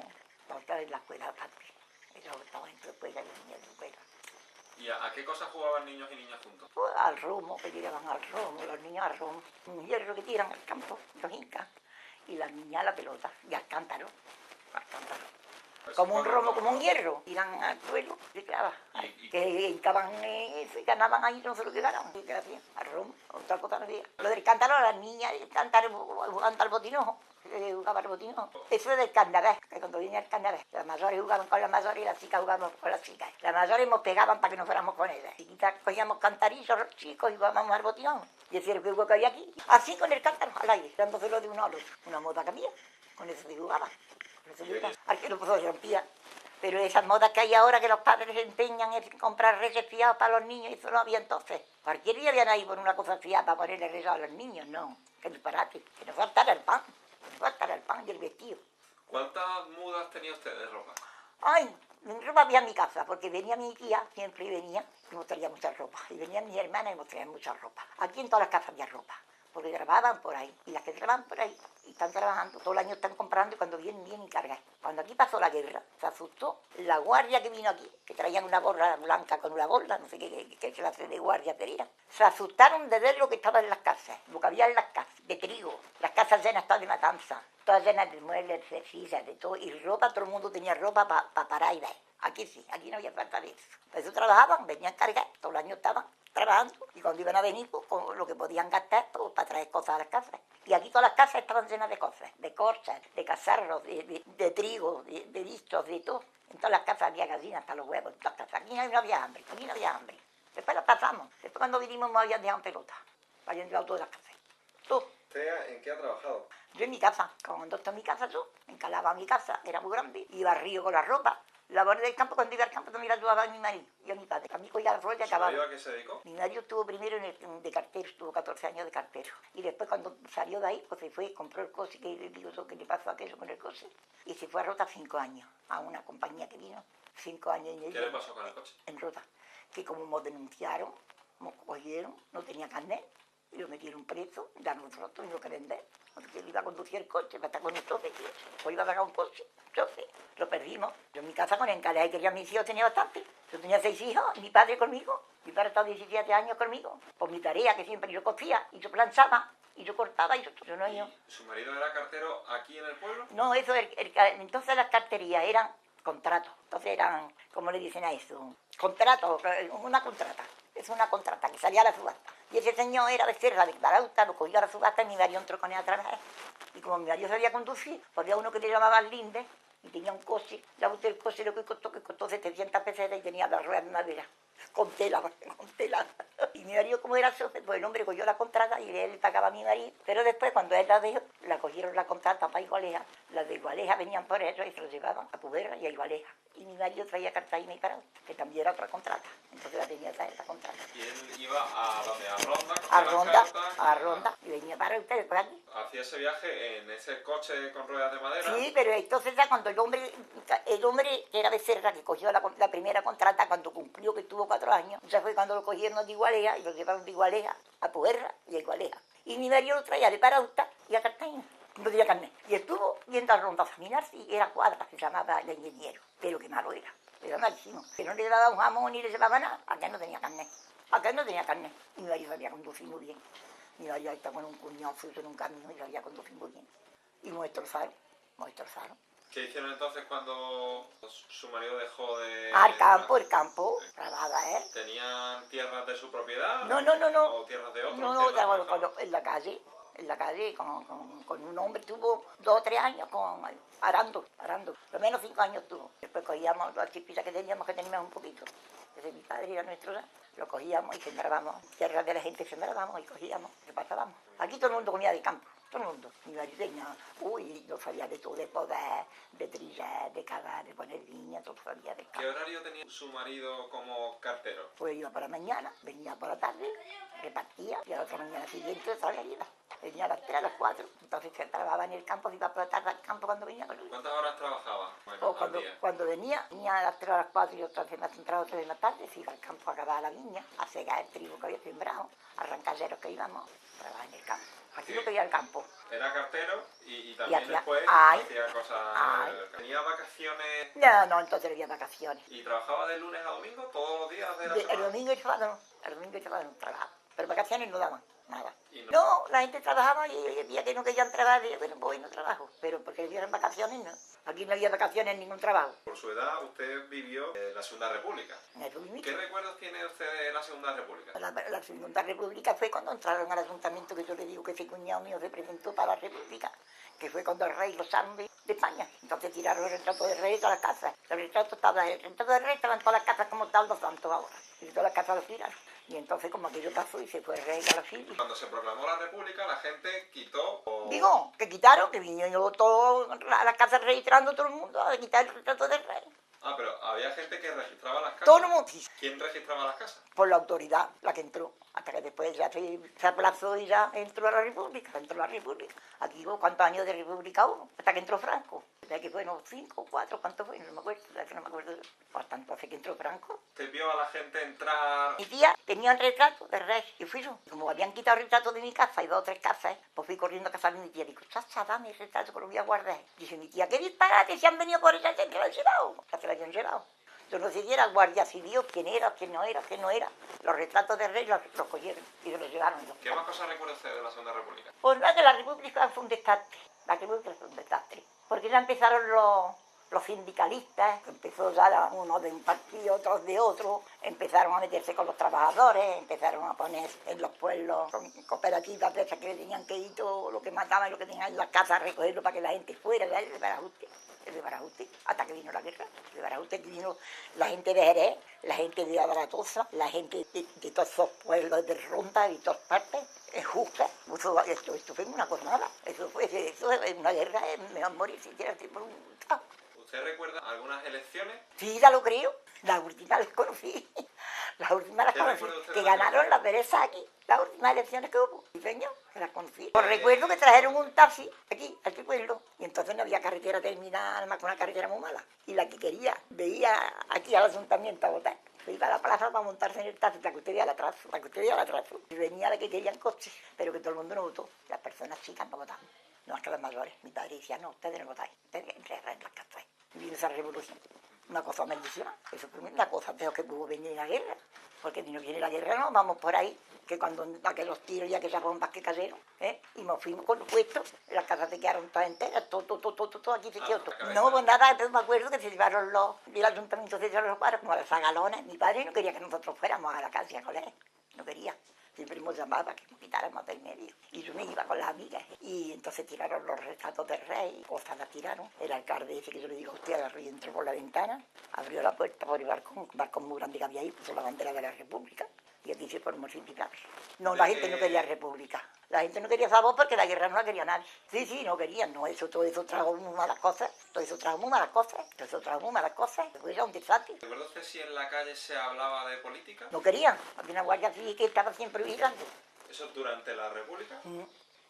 Estaba en la escuela aparte. Yo estaba en la escuela y los niños en la escuela. ¿Y a qué cosas jugaban niños y niñas juntos? Pues al romo, que tiraban al romo, los niños al romo. Un hierro que tiran al campo, los incas. Y las niñas a la pelota, y al cántaro. como un romo, como un hierro. Tiran al suelo y clava. Que hincaban eso y ganaban ahí, no sé lo que ganaban. ¿Qué hacían? Al romo, otra cosa no había. Lo del cántaro, las niñas jugando al botinojo. Jugaba al botinojo. Eso es del carnaval, que cuando venía el carnaval, las mayores jugaban con las mayores y las chicas jugaban con las chicas. Las mayores nos pegaban para que no fuéramos con ellas. Chiquitas cogíamos cantarillos los chicos y jugábamos al botinojo. Y decía el juego que había aquí. Así con el cántaro al aire, dándoselo de uno al otro. Una moda que había. Con eso se jugaba. Con eso se jugaba. Al que lo se rompía. Pero esas modas que hay ahora que los padres se empeñan en comprar reyes fiados para los niños, eso no había entonces. Cualquier día habían ahí por una cosa fiada para ponerle reyes a los niños, no. Que disparate. Que nos faltara el pan. Nos faltara el pan y el vestido. ¿Cuántas mudas tenía usted de ropa? Ay, mi ropa había en mi casa, porque venía mi tía, siempre venía, y nos traía mucha ropa. Y venían mis hermanas y nos traían mucha ropa. Aquí en todas las casas había ropa, porque trabajaban por ahí. Y las que trabajan por ahí, y están trabajando, todo el año están comprando y cuando vienen, vienen y cargan. Cuando aquí pasó la guerra, se asustó la guardia que vino aquí, que traían una gorra blanca con una gorra, no sé qué clase de guardia tenían. Se asustaron de ver lo que estaba en las casas, lo que había en las casas, de trigo, las casas llenas todas de matanza, todas llenas de muebles, de sillas, de todo, y ropa, todo el mundo tenía ropa para parar y ver. Aquí sí, aquí no había falta de eso. Por eso trabajaban, venían cargar, todo el año estaban trabajando, y cuando iban a venir, pues, con lo que podían gastar, pues, para traer cosas a las casas. Y aquí todas las casas estaban llenas de cosas, de corchas, de cazarros, de trigo, de vistos, de todo. En todas las casas había gallinas hasta los huevos, en todas las casas. Aquí no había hambre, aquí no había hambre. Después la pasamos, después cuando vinimos me habían dejado en pelota, habían llevado todas las casas. Tú. ¿Usted en qué ha trabajado? Yo en mi casa, cuando estoy en mi casa yo, encalaba mi casa, era muy grande, iba al río con la ropa. Labores del campo, cuando iba al campo también la ayudaba a mi marido y a mi padre. A mí cogía la ropa y acababa. ¿Su marido a qué se dedicó? Mi marido estuvo primero de cartero, estuvo 14 años de cartero. Y después cuando salió de ahí, pues se fue, compró el coche, que le digo yo que le pasó aquello con el coche. Y se fue a Rota 5 años, a una compañía que vino, 5 años y medio. ¿Qué le pasó con el coche? En Rota. Que como nos denunciaron, nos cogieron, no tenía carnet, y lo metieron preso, ya nosotros y lo que vender. Porque él iba a conducir el coche, para estar con el chofer, pues iba a pagar un coche, chofer. Lo perdimos. Yo en mi casa con encalada y quería mis hijos, tenía bastante. Yo tenía 6 hijos, y mi padre conmigo. Mi padre estaba 17 años conmigo. Por mi tarea, que siempre yo cosía, y yo planchaba, y yo cortaba, y yo no yo. ¿Su marido era cartero aquí en el pueblo? No, eso, entonces las carterías eran contratos. Entonces eran, ¿cómo le dicen a eso? Contratos, una contrata. Es una contrata que salía a la subasta. Y ese señor era de Serra, de Barauta, lo cogió a la subasta y mi marido entró con él a trabajar. Y como mi marido sabía conducir, pues había uno que le llamaba Linde y tenía un coche. Ya usted el coche lo que costó 700 pesetas y tenía las ruedas de madera. Con tela. Y mi marido, como era chofer, pues el hombre cogió la contrata y él pagaba a mi marido. Pero después, cuando él la dejó, la cogieron la contrata para Igualeja. Las de Igualeja venían por ellos y se los llevaban a Puberra y a Igualeja. Y mi marido traía Cartagena y Parado, que también era otra contrata. Entonces la tenía esa contrata. ¿Y él iba a dónde? ¿A Ronda? A Ronda. Y venía para ustedes por aquí. ¿Hacía ese viaje en ese coche con ruedas de madera? Sí, pero entonces ya cuando el hombre que era de Serra, que cogió la primera contrata, cuando cumplió, que tuvo 4 años, ya fue cuando lo cogieron de Igualeja y lo llevaron de Igualeja a Puerra y a Igualeja. Y mi marido lo traía de Parauta y a Cartagena. No tenía carnet. Y estuvo yendo a Ronda a examinarse y era Cuadra, se llamaba el ingeniero. Pero qué malo era malísimo. Que no le daba un jamón ni le llevaba nada, acá no tenía carnet. Acá no tenía carnet. Y mi marido sabía conducir muy bien. Mi marido estaba con un cuñado suyo en un camino y sabía conducir muy bien. Y nos destrozaron. ¿Qué hicieron entonces cuando su marido dejó de...? Al campo, trabajaba él. ¿Tenían tierras de su propiedad? No. ¿O tierras de otros? No, en la calle, con un hombre, tuvo 2 o 3 años arando, lo menos 5 años tuvo. Después cogíamos las chispitas que teníamos un poquito. Ese mi padre era nuestro, lo cogíamos y sembrábamos, tierras de la gente sembrábamos y cogíamos, y pasábamos. Aquí todo el mundo comía de campo, todo el mundo. Mi marido tenía, yo sabía de todo, de podar, de trillar, de cavar, de poner viña, todo sabía de campo. ¿Qué horario tenía su marido como cartero? Pues iba por la mañana, venía por la tarde, repartía, y a la otra mañana siguiente salía. Venía a las 3, a las 4. Entonces se trabajaba en el campo, se iba por la tarde al campo cuando venía con él. ¿Cuántas horas trabajaba? Bueno, cuando venía a las 3 a las 4 y otra vez más entrado 3 de la tarde, se iba al campo a acabar la viña, a secar el trigo que había sembrado, a arrancaderos que íbamos, a trabajar en el campo. Así lo que iba al campo. Era cartero y también hacía, después hacía cosas... ¿Tenía vacaciones? No, entonces no había vacaciones. ¿Y trabajaba de lunes a domingo todos los días de la semana? El domingo y sábado no trabajaba. pero vacaciones no daban, nada. Y No, la gente trabajaba y el día que no querían trabajar, decía, bueno, pues hoy no trabajo, pero porque dieron vacaciones no. Aquí no había vacaciones en ningún trabajo. por su edad, usted vivió la Segunda República. En el Rubimito. ¿Qué recuerdos tiene usted de la Segunda República? La Segunda República fue cuando entraron al ayuntamiento, que yo le digo que ese cuñado mío representó para la República, que fue cuando el rey lo echaron de España. Entonces tiraron el retrato del rey a todas las casas. El retrato del rey estaba en todas las casas como tal los santos ahora. Y todas las casas lo tiraron. Y entonces como aquello pasó y se fue el rey a la Siria. Cuando se proclamó la República, la gente quitó... Digo, que quitaron, que vinieron todas las casas registrando todo el mundo a quitar el retrato del rey. Ah, pero había gente que registraba las casas. Todo el mundo quiso. ¿Quién registraba las casas? Por la autoridad, la que entró, hasta que después ya se aplazó y ya entró a la República, Aquí hubo cuántos años de República hubo, hasta que entró Franco. O sea que fueron 5 o 4, ¿cuánto fue? No me acuerdo, no me acuerdo. Pues tanto hace que entró Franco. ¿Usted vio a la gente entrar? Mi tía tenía un retrato de rey y fui yo. Como habían quitado el retrato de mi casa y 2 o 3 casas, pues fui corriendo a casa de mi tía. Digo, chacha, dame el retrato que lo voy a guardar. Dice mi tía, qué disparate, se han venido por ella, se lo han llevado. Ya se lo habían llevado. Yo no sé si era guardia civil, quién era, quién no era, quién no era. Los retratos de rey los cogieron y se los llevaron. ¿Qué más cosas recuerda usted de la Segunda República? Pues nada, que la República fue un desastre. La República fue un desastre. Porque ya empezaron los sindicalistas, empezó ya unos de un partido, otros de otro, empezaron a meterse con los trabajadores, empezaron a poner en los pueblos cooperativas de esas que tenían que ir todo lo que mataban y lo que tenían en las casas a recogerlo para que la gente fuera, el de Barajuste, hasta que vino la guerra. El de Barajuste que vino la gente de Jerez, la gente de Adaratosa, la gente de todos esos pueblos de Ronda y todas partes, en Jusca. Esto fue una cosa mala. Eso es una guerra, es mejor morir si quieres por un... ¿Usted recuerda algunas elecciones? Sí, ya lo creo. La última las conocí. Las últimas las ¿Qué conocí. recuerda usted Que de la ganaron las Teresa aquí. Las últimas elecciones que hubo. Sí, señor, que las conocí. Os recuerdo que trajeron un taxi aquí, a este pueblo. Y entonces no había carretera terminada, nada más que una carretera muy mala. Y la que quería, veía aquí al ayuntamiento a votar. Se iba a la plaza para montarse en el taxi, para que usted viera el atraso, Y venía la que querían coches, pero que todo el mundo no votó. Las personas chicas no votaban. No más que las mayores. Mi padre decía, no, ustedes no votáis. Ustedes encerran en las casas. Y vino esa revolución. Una cosa maldición. Eso fue una cosa peor que pudo venir la guerra. Porque si no viene la guerra, no, vamos por ahí. Que cuando aquellos tiros y aquellas bombas que cayeron, y nos fuimos con los puestos, las casas se quedaron todas enteras, todo aquí se quedó todo. No, pues nada, entonces me acuerdo que se llevaron el ayuntamiento se llevaron los cuadros como a las zagalones. Mi padre no quería que nosotros fuéramos a la casa a colegio. No quería. Siempre nos llamaba para que nos quitáramos del medio. Y yo me iba con las amigas. Y entonces tiraron los retratos del rey, cosas las tiraron. El alcalde ese que yo le digo a usted agarró y entró por la ventana, abrió la puerta por el balcón, un balcón muy grande que había ahí, puso la bandera de la República. Y aquí se formó el sindicato. No, la gente no quería república. La gente no quería esa voz porque la guerra no la quería nadie. Sí, no querían, no, todo eso trajo muy malas cosas. Fue ya un desastre. ¿Recuerda usted si en la calle se hablaba de política? No querían. Había una guardia civil que estaba siempre vigilando. ¿Eso durante la República?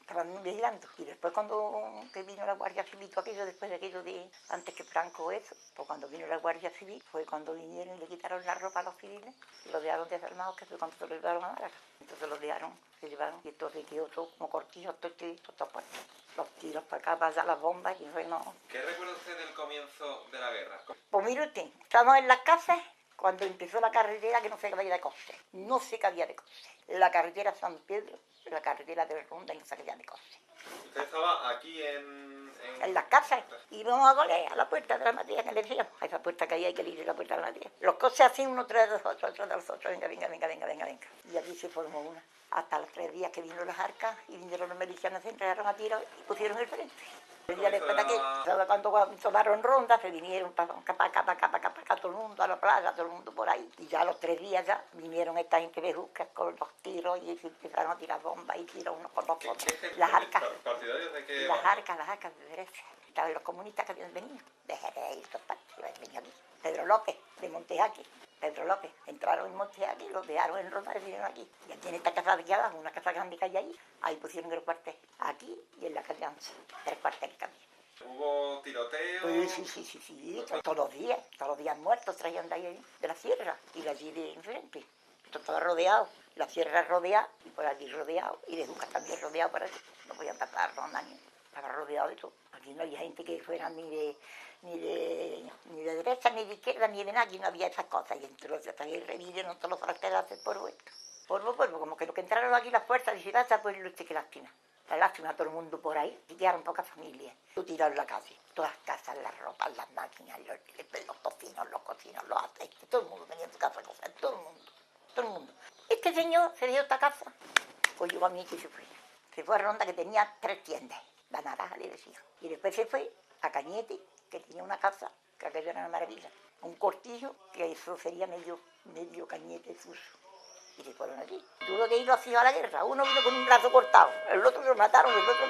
Estaban vigilando. Y después cuando que vino la Guardia Civil, después de aquello de antes que Franco eso, pues cuando vino la Guardia Civil fue cuando vinieron y le quitaron la ropa a los civiles y los dejaron desarmados, que fue cuando se los llevaron a Málaga. Entonces los dejaron, se llevaron y entonces quedó todo como cortillo, todo puesto. Los tiros para acá, para allá, las bombas y fue no. ¿Qué recuerda usted del comienzo de la guerra? Pues mire usted, estábamos en las casas cuando empezó la carretera que no se cabía de coste. No se cabía de coste. La carretera San Pedro, la carretera de Ronda y no se cabía de coste. ¿Usted estaba aquí en las casas? Íbamos a golear a la puerta de la materia que le decíamos. A esa puerta que hay que ir a la puerta de la materia. Los coches así, uno tras de los otros, otro tras de los otros. Venga. Y aquí se formó una. Hasta los 3 días que vino las arcas y vinieron los milicianos, se entregaron a tiro y pusieron el frente. El día después de aquí, cuando tomaron ronda, se vinieron para acá, todo el mundo a la playa, todo el mundo por ahí. Y ya a los 3 días ya vinieron esta gente de Jusca con los tiros y se empezaron a tirar bombas y tiros unos con los otros. Las arcas. ¿Partidarios de qué? Las arcas de derecha. Estaban los comunistas que habían venido. De Jerez y estos partes, que habían venido aquí. Pedro López, de Montejaque. Pedro López, entraron en Montejaque y los dejaron en Ronda y vinieron aquí. Y aquí en esta casa de aquí abajo, una casa grande que hay ahí pusieron el cuartel. Aquí y en la calle Ancha, 3 cuarteles que había. ¿Hubo tiroteo? Sí, todos los días muertos traían de ahí, de la sierra, y de allí de enfrente. Esto estaba rodeado, la sierra rodeada, y por allí rodeado, y de Jusca también rodeado por allí. No podían pasar ronda ni estaba rodeado de todo. Aquí no había gente que fuera ni de derecha, ni de izquierda, ni de nada, aquí no había esas cosas. Y entonces hasta que revivieron todos los fractales por vuelta. Polvo, como que lo que entraron aquí las puertas, dice, vaya pues este que lástima. La lástima a todo el mundo por ahí, y quedaron pocas familias. Tú tiras la calle, todas las casas, las ropas, las máquinas, los tocinos, los cocinos, los aceites, todo el mundo venía a tu casa a cocer, todo el mundo. Este señor se dio esta casa, cogió a mí que se fue. Se fue a Ronda, que tenía 3 tiendas, la naranja le decía. Y después se fue a Cañete, que tenía una casa, que aquello era una maravilla. Un cortillo, que eso sería medio Cañete suyo. Y se fueron allí. Tuvo que ir así a la guerra. Uno vino con un brazo cortado, el otro lo mataron, el otro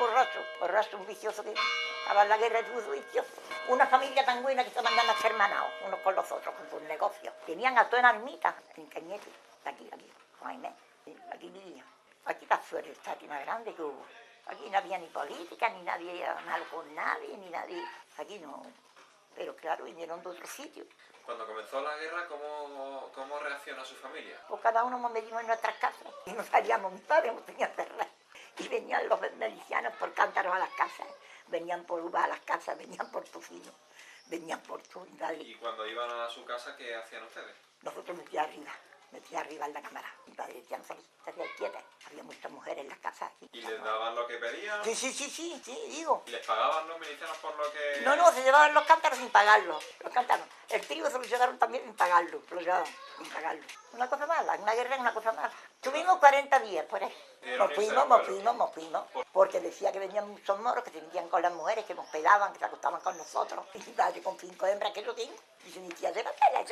borracho, un vicioso que estaba en la guerra, y vicioso. Una familia tan buena que estaban ya hermanados, unos con los otros, con sus negocios. Tenían a toda una ermita en Cañete, aquí, con Aimé. Aquí vivían. Aquí la suerte está aquí más grande que hubo. Aquí no había ni política, ni nadie malo con nadie, ni nadie. Aquí no. Pero claro, vinieron de otro sitio. Cuando comenzó la guerra, ¿cómo reaccionó su familia? Pues cada uno nos metimos en nuestras casas y nos salíamos, mi padre no tenía cerrar. Y venían los milicianos por cántaros a las casas, venían por uvas a las casas, venían por tocino, venían por todo. ¿Y cuando iban a su casa, qué hacían ustedes? Nosotros metía arriba en la cámara. Mi padre decía, no salía quieta. Había muchas mujeres en las casas. ¿Y les daban lo que pedían? Sí, digo. ¿Y les pagaban los milicianos por lo que...? No, se llevaban los cántaros sin pagarlos. Los cántaros. El trigo se lo llevaron también sin pagarlo. Lo llevaban sin pagarlo. Una cosa mala, una guerra es una cosa mala. Tuvimos 40 días por ahí. Nos fuimos. Porque decía que venían muchos moros que se metían con las mujeres, que nos pegaban, que se acostaban con nosotros. Y mi padre con 5 hembras que yo tengo. Dice mi tía, llévatela.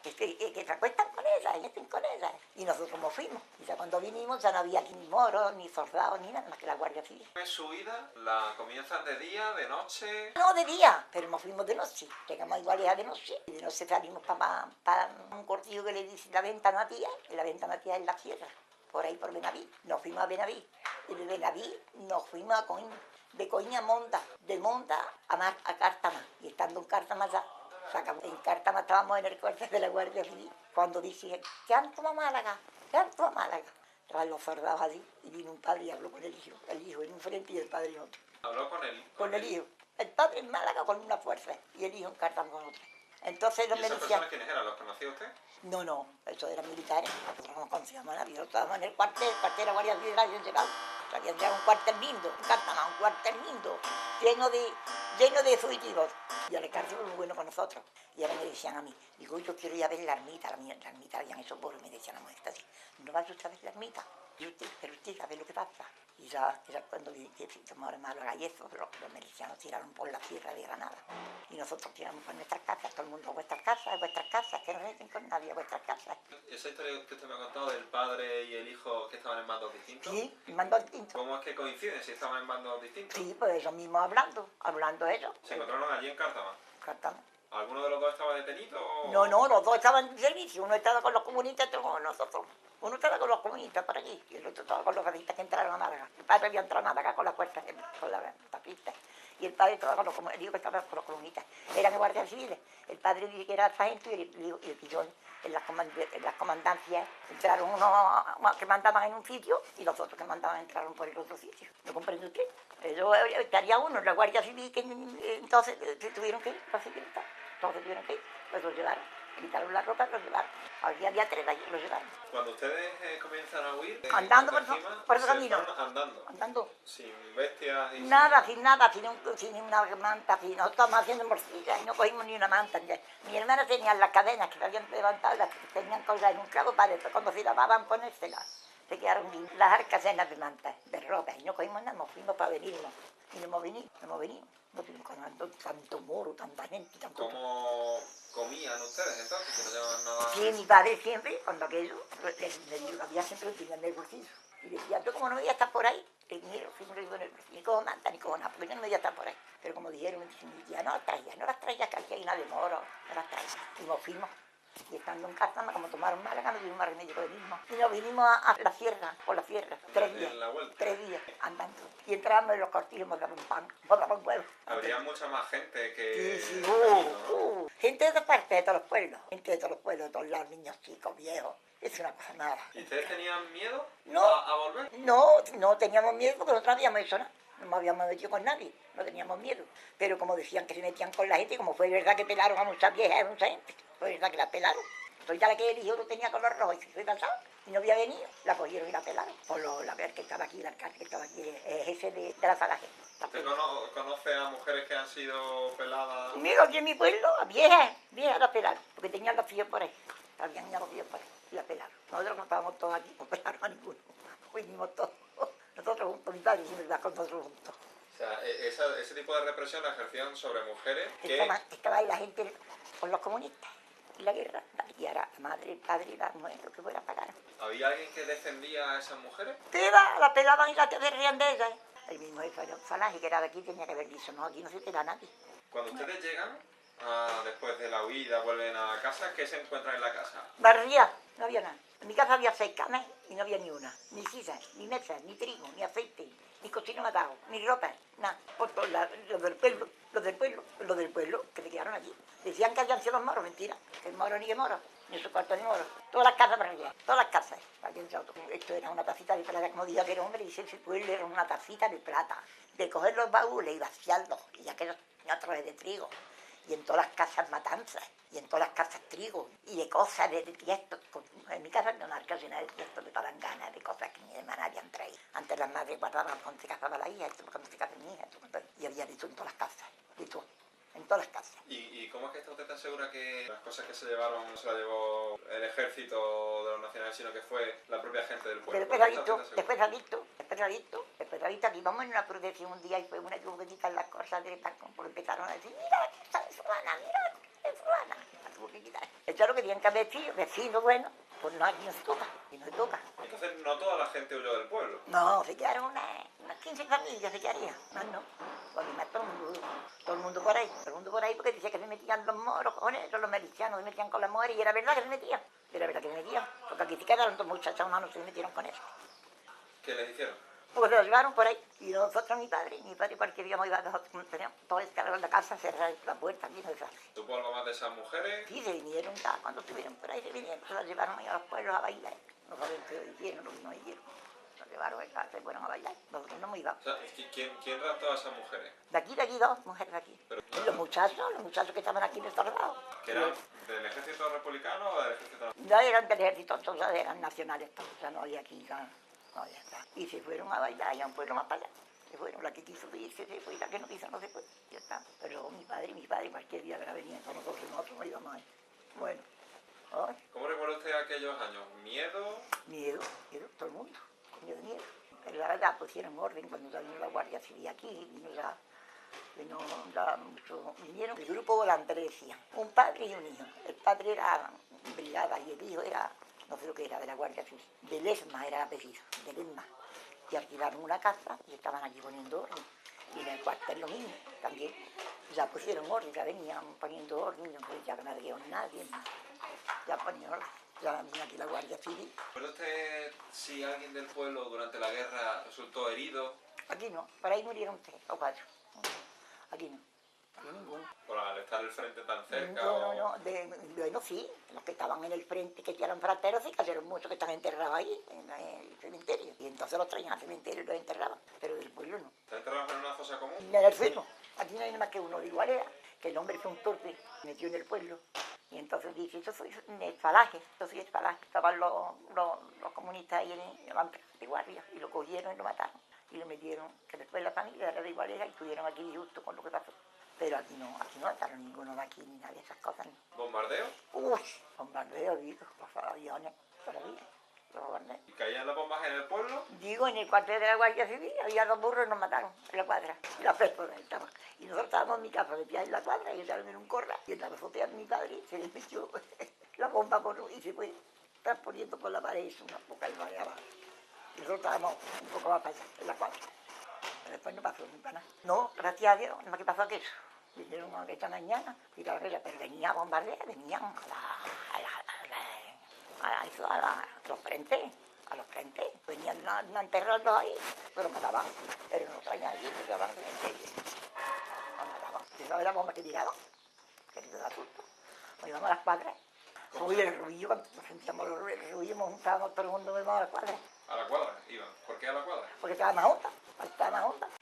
Que se acuestan con ellas, y estén con ellas. Y nosotros nos fuimos. Y ya cuando vinimos ya no había aquí ni moros, ni soldados, ni nada más que la Guardia Civil. ¿Su ida la comienzan de día, de noche? No, de día, pero nos fuimos de noche. Llegamos igual ya de noche. Y de noche salimos para un cortillo que le dice la Venta Matías, que la Venta Matías es la sierra, por ahí por Benaví. Nos fuimos a Benaví. Y de Benaví nos fuimos a Coín. De Coín a Monta. De Monta a Cártama. Y estando en Cártama ya. En Cártama estábamos en el cuartel de la Guardia Civil, cuando dije, ¿qué han tomado Málaga? Estaban los soldados allí, y vino un padre y habló con el hijo en un frente y el padre en otro. ¿Habló con él? Con el hijo. El padre en Málaga con una fuerza, y el hijo en Cártama con otra. Entonces los ¿Y esas milicianos... personas quiénes eran? ¿Los conocía usted? No, esos eran militares, nosotros no conocíamos a nadie, nosotros estábamos en el cuartel de la Guardia Civil, habían llegado un cuartel lindo, en Cártama, un cuartel lindo, lleno de fugitivos. Y el ejército fue muy bueno con nosotros. Y ahora me decían a mí, digo, yo quiero ir a ver la ermita habían hecho por, me decían a mí, no vaya usted a ver la ermita, pero usted a ver lo que pasa. Y ya cuando tomamos malo a Gallezo, los milicianos tiraron por la sierra de Granada. Y nosotros tiramos por nuestras casas, todo el mundo a vuestras casas, que no se meten con nadie, a vuestras casas. ¿Esa historia que usted me ha contado del padre y el hijo que estaban en bandos distintos? Sí, en bandos distintos. ¿Cómo es que coinciden si estaban en bandos distintos? Sí, pues ellos mismos hablando ellos. ¿Se encontraron allí en Cártama? Cártama. ¿Alguno de los dos estaba detenido o...? No, los dos estaban en servicio. Uno estaba con los comunistas, otro con nosotros. Uno estaba con los comunistas por aquí y el otro estaba con los fascistas que entraron a Málaga. El padre había entrado a Málaga con las fuerzas, con las tapistas. Y el padre estaba con los comunistas, digo que estaba con los comunistas. Eran guardias civiles. El padre dice que era sargento y el pillón en las comandancias. Entraron unos que mandaban en un sitio y los otros que mandaban entraron por el otro sitio. ¿Lo comprende usted? Yo estaría uno en la Guardia Civil que entonces tuvieron que ir, entonces tuvieron que ir, pues los llevaron. Quitaron la ropa y los llevaron. Había 3 de allí, los llevaron. Cuando ustedes comienzan a huir... Andando por ese camino. Andando. Sin bestias y... Nada, sin una manta, nosotros estábamos haciendo morcillas y no cogimos ni una manta. Mi hermana tenía las cadenas que se habían levantado, las que tenían colgadas en un clavo para después cuando se lavaban ponérselas. Se quedaron las arcas llenas de mantas, de ropa, y no cogimos nada, nos fuimos para venirnos. Y no hemos venido. No tuvimos tanto moro, tanta gente, tanto... ¿Cómo comían ustedes entonces? Que no llevaban nada... Sí, mi padre siempre, cuando aquello, había siempre lo tenía en el bolsillo. Y decía, yo como no voy a estar por ahí, el dinero siempre lo digo en el bolsillo, ni como manta, ni como nada, porque yo no voy a estar por ahí. Pero como dijeron, mi tía, no las traía, que aquí hay una de moro, no las traía. Y nos fuimos. Y estando en Cártama, como tomaron Málaga, no tuvimos más remedio que venirnos. Y nos vinimos a la sierra, por la sierra, 3 días. 3 días andando. Y entrábamos en los cortillos, nos daban pan, huevos. Habría mucha más gente que... Sí, gente de todas partes, de todos los pueblos. Gente de todos los pueblos, de todos lados, niños, chicos, viejos. Es una cosa nada. ¿Y ustedes tenían miedo No. a volver? No teníamos miedo porque nosotros habíamos hecho nada. No nos habíamos metido con nadie, no teníamos miedo. Pero como decían que se metían con la gente, como fue verdad que pelaron a muchas viejas, a mucha gente, fue verdad que la pelaron. Soy ya la que el hijo lo tenía color rojo y se fue pasado. y no había venido, la cogieron y la pelaron. Por la ver que estaba aquí, el alcalde que estaba aquí, el jefe de la falange. ¿Usted conoce a mujeres que han sido peladas? Mira, aquí en mi pueblo, a viejas la pelaron, porque tenían los tíos por ahí. Habían ya los tíos por ahí y la pelaron. Nosotros no estábamos todos aquí, no pelaron a ninguno. Vinimos todos, nosotros juntos, mi padre siempre está con nosotros juntos. O sea, ese tipo de represión la ejercían sobre mujeres que... Estaba ahí la gente con los comunistas y la guerra. Y ahora la madre, el padre y la mujer, lo que fuera, pagaron. ¿Había alguien que defendía a esas mujeres? ¿Qué va? La pelaban y la reían de ella. El mismo jefe de falange que era de aquí tenía que haber dicho, no, aquí no se pela a nadie. Cuando ustedes llegan, después de la huida, vuelven a casa, ¿qué se encuentran en la casa? Barría, no había nada. En mi casa había 6 camas y no había ni una. Ni sillas, ni mesas, ni trigo, ni aceite, ni cocina matado, ni ropa, nada. Por todos lados, los del pueblo, que se quedaron allí. Decían que habían sido los moros, mentira. Que el moro ni que moro, ni su cuarto ni moro. Todas las casas barridas, todas las casas. Esto era una tacita de plata, como diga que era hombre, dice ese pueblo era una tacita de plata. De coger los baúles y vaciarlos, y aquellos a través de trigo. Y en todas las casas matanzas, y en todas las casas trigo, y de cosas, de tiestos. En mi casa no era casi nada de tiestos, de palanganas, de cosas que mi hermana habían traído. Antes las madres guardaban cuando se casaba la hija, esto cuando se casaba mi hija, y había de todo en todas las casas, de todo, en todas las casas. ¿Y cómo es que está usted tan segura que las cosas que se llevaron no se las llevó el ejército de los nacionales, sino que fue la propia gente del pueblo? Después ha visto, aquí vamos en una procesión un día y fue una que hubo que quitar las cosas del barco, porque empezaron a decir, mira, esta es fulana, mira, es fulana. La tuvo que quitar. Eso es lo que tenían que haber sido, vecinos, bueno, pues no, aquí no se toca, aquí no se toca. Entonces no toda la gente huyó del pueblo. No, se quedaron unas 15 familias, se quedarían, más no. Porque más todo el mundo por ahí, porque decía que se metían los moros, cojones, los milicianos se metían con las mujeres, y era verdad que se metían, porque aquí se quedaron dos muchachas, no se metieron con eso. ¿Qué les hicieron? Porque se los llevaron por ahí, y nosotros, mi padre cualquier día teníamos todo escalado en la casa, cerrar la puerta, aquí no se hace. ¿Supo algo más de esas mujeres? Sí, se vinieron ya, cuando estuvieron por ahí, se las llevaron ahí a los pueblos a bailar. No saben qué hicieron, lo que no hicieron. Los llevaron a se fueron a bailar, nosotros no hemos ido. O sea, ¿quién raptó a esas mujeres? De aquí, dos mujeres de aquí. Pero, Y los muchachos que estaban aquí en estos lados. ¿Que eran del ejército republicano o del ejército? No eran del ejército, todos eran nacionales, todos, o sea, no había aquí, no, ya está. Y se fueron a bailar allá a un pueblo más para allá. Se fueron, la que quiso irse se fue, y la que no quiso no se fue, ya está. Pero mi padre, cualquier día que la venían con nosotros no íbamos a ir. Bueno. ¿Ay? ¿Cómo recuerda usted aquellos años? ¿Miedo? Miedo, todo el mundo, miedo. Pero la verdad pusieron orden cuando vino la Guardia Civil aquí, vinieron el grupo volante, decían, un padre y un hijo. El padre era brigada y el hijo era, no sé lo que era, de la Guardia Civil. De Lesma era el apellido, de Lesma. Y alquilaron una casa y estaban aquí poniendo orden. Y en el cuartel lo mismo, también. Ya pusieron orden, ya venían poniendo orden, ya no había nadie, ya ponían orden. Ya vino aquí la Guardia Civil. ¿Recuerda usted si alguien del pueblo durante la guerra resultó herido? Aquí no, por ahí murieron 3 o 4. Aquí no, ninguno. ¿Por al estar el frente tan cerca? No, bueno, sí, los que estaban en el frente, que eran frateros, sí cayeron muchos que están enterrados ahí, en el cementerio. Y entonces los traían al cementerio y los enterraban, pero del pueblo no. ¿Están enterrados en una fosa común? En el suelo, aquí no hay nada más que uno, de igual era, que el hombre fue un torpe, metió en el pueblo. Y entonces dice, yo soy el falaje, Estaban los comunistas ahí en la de guardia, y lo cogieron y lo mataron. Y lo metieron, que después la familia era de Igualera y estuvieron aquí justo con lo que pasó. Pero aquí no mataron ninguno de aquí, ni nada de esas cosas. No. ¿Bombardeos? Uy, bombardeos, digo, por aviones, por ahí, los bombardeos. ¿Y caían las bombas en el pueblo? Digo, en el cuartel de la Guardia Civil había 2 burros y nos mataron en la cuadra. Y la persona estaba. Y nosotros estábamos en mi casa, metían en la cuadra y entraron en un corral. Y en la azotea de mi padre se le metió la bomba y se fue transponiendo por la pared, una poca y abajo. Y nosotros estábamos un poco más para allá, en la cuadra. Pero después no pasó nunca nada. No, gracias a Dios, nada más que pasó aquello. Vinieron esta mañana y la regla, pero venía a bombardear, venían a los frentes. A los frentes, venían a enterrarlos ahí, pero mataban, pero no traían allí, se quedaban en el cementerio. Nos mataban. ¿Y sabes la bomba que tiraban? Que te da susto. Nos íbamos a las cuadras. Uy, el ruido, cuando nos sentíamos el ruido, nos juntábamos todo el mundo, nos íbamos a las cuadras. ¿A la cuadra iban? ¿Por qué a la cuadra? Porque estaba más honda,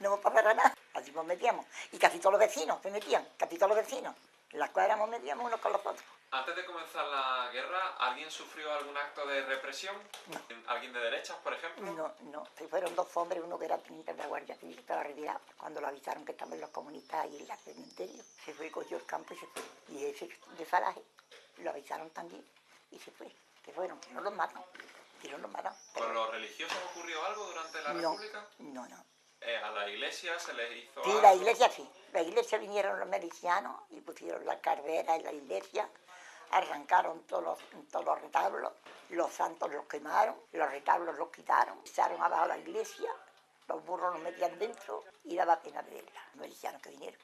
no nos pasaba nada. Así nos metíamos. Y casi todos los vecinos se metían, casi todos los vecinos. En las cuadras nos metíamos unos con los otros. Antes de comenzar la guerra, ¿alguien sufrió algún acto de represión? No. ¿Alguien de derechas, por ejemplo? No, se fueron dos hombres, uno que era teniente de la Guardia Civil, que estaba retirado. Cuando lo avisaron que estaban los comunistas ahí en el cementerio, se fue, cogió el campo y se fue. Y ese de Falaje lo avisaron también y se fue. Se fueron, que no los matan, que no los matan. ¿Con los religiosos ocurrió algo durante la No, República? no. ¿A la iglesia se les hizo Sí, algo? la iglesia sí. La iglesia vinieron los milicianos y pusieron la carrera en la iglesia, arrancaron todos los retablos, los santos los quemaron, los retablos los quitaron, echaron abajo la iglesia, los burros los metían dentro y daba pena de verla. Los milicianos que vinieron,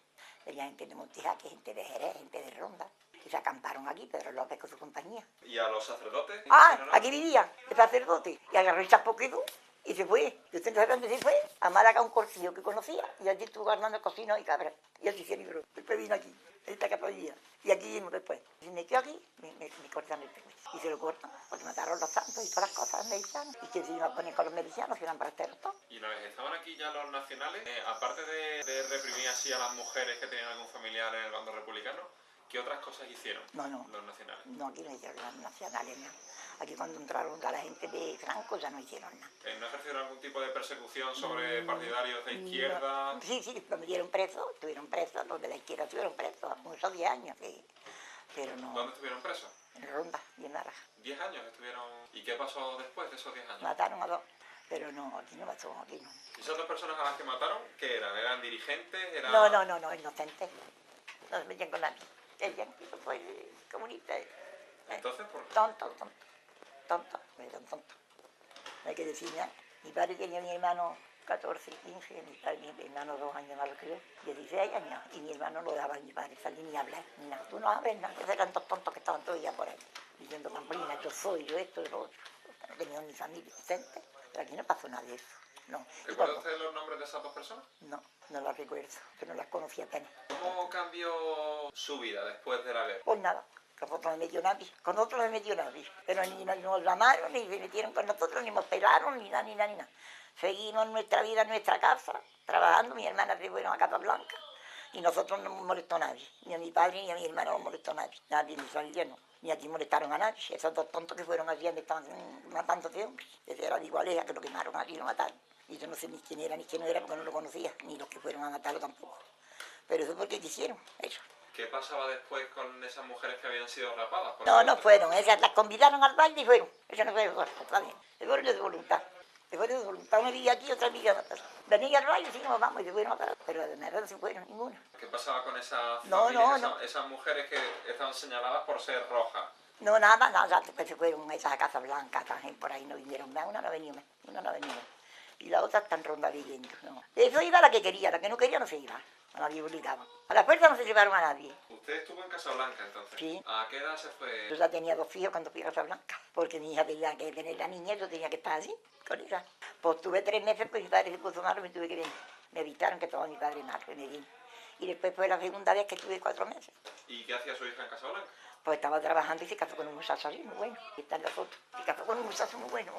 venía gente de Montejaque, gente de Jerez, gente de Ronda, y se acamparon aquí, Pedro López con su compañía. ¿Y a los sacerdotes? Aquí vivía el sacerdote, y agarró el chapoquedo y se fue. Yo tengo dónde se fue, a Málaga, un corcillo que conocía, y allí estuvo ganando cocino y cabras. Y allí se libró. Después vino aquí, esta capilla. Y aquí vimos después. Si me quedo aquí, me cortan el pescuezo. Y se lo cortan, porque mataron los santos y todas las cosas milicianos. Y que se iban a poner con los milicianos, se iban para este todo. Y una vez estaban aquí ya los nacionales, aparte de reprimir así a las mujeres que tenían algún familiar en el bando republicano, ¿qué otras cosas hicieron los nacionales? No, aquí no hicieron los nacionales, no. Aquí cuando entraron a la gente de Franco ya no hicieron nada. ¿No ejercieron algún tipo de persecución sobre partidarios de izquierda? No. Sí, lo metieron presos, estuvieron presos, los de la izquierda estuvieron presos, muchos 10 años, sí. Pero no. ¿Dónde estuvieron presos? En Ronda y en Málaga. 10 años estuvieron. ¿Y qué pasó después de esos 10 años? Mataron a 2, pero no, aquí no pasó, aquí no. ¿Y esas 2 personas a las que mataron, qué eran? ¿Eran dirigentes? No, inocentes. No se metían con nadie. Ella fue comunista. Entonces, ¿por qué? Tonto. No hay que decir nada. Mi padre tenía a mi hermano 14, 15, mi hermano 2 años más que yo, 16 años, y mi hermano no daba a mi padre salir ni hablar, ni nada. Tú no hablas nada, entonces eran dos tontos que estaban todos ya por ahí, diciendo Pamplina, yo soy, yo esto, yo lo otro. No tenían ni familia decente, pero aquí no pasó nada de eso. No. ¿Recuerda usted los nombres de esas 2 personas? No las recuerdo, que no las conocía apenas. ¿Cómo cambió su vida después de la guerra? Pues nada. Con nosotros no me metió nadie, pero ni nos llamaron, ni se metieron con nosotros, ni nos pelaron, ni nada. Seguimos nuestra vida en nuestra casa, trabajando, mi hermana se fueron a Casablanca, y nosotros no nos molestó nadie, ni a mi padre ni a mi hermano nos molestó nadie, ni familia no, ni aquí molestaron a nadie, esos 2 tontos que fueron allí donde estaban matando de hombres, ese era de Igualeja, que lo quemaron aquí y lo mataron, y yo no sé ni quién era ni quién no era porque no lo conocía, ni los que fueron a matarlo tampoco, pero eso es porque quisieron, eso. ¿Qué pasaba después con esas mujeres que habían sido rapadas? No fueron, esas las convidaron al baile y fueron. Ellas no fueron, está bien. Se fueron de voluntad. Una vivía aquí, otra vivía en otra. Venía al baile y sí, nos vamos y se fueron a otra. Pero de nada no se fueron, ninguna. ¿Qué pasaba con esas familias, esas mujeres que estaban señaladas por ser rojas? No, nada, después se fueron a esas Casa Blanca, por ahí no vinieron más, una no venía más. Y la otra está en Ronda viviendo, no. Eso iba la que quería, la que no quería no se iba. A nadie obligaba. A la fuerza no se llevaron a nadie. ¿Usted estuvo en Casablanca entonces? Sí. ¿A qué edad se fue? Yo ya tenía 2 hijos cuando fui a Casablanca, porque mi hija tenía que tener la niña, yo tenía que estar así, con ella. Pues tuve 3 meses, pues mi padre se puso malo, me tuve que venir. Me avisaron que estaba mi padre malo, y me vine. Y después fue la segunda vez que estuve 4 meses. ¿Y qué hacía su hija en Casablanca? Pues estaba trabajando y se casó con un muchacho así, muy bueno. Y está en la foto. Se casó con un muchacho muy bueno.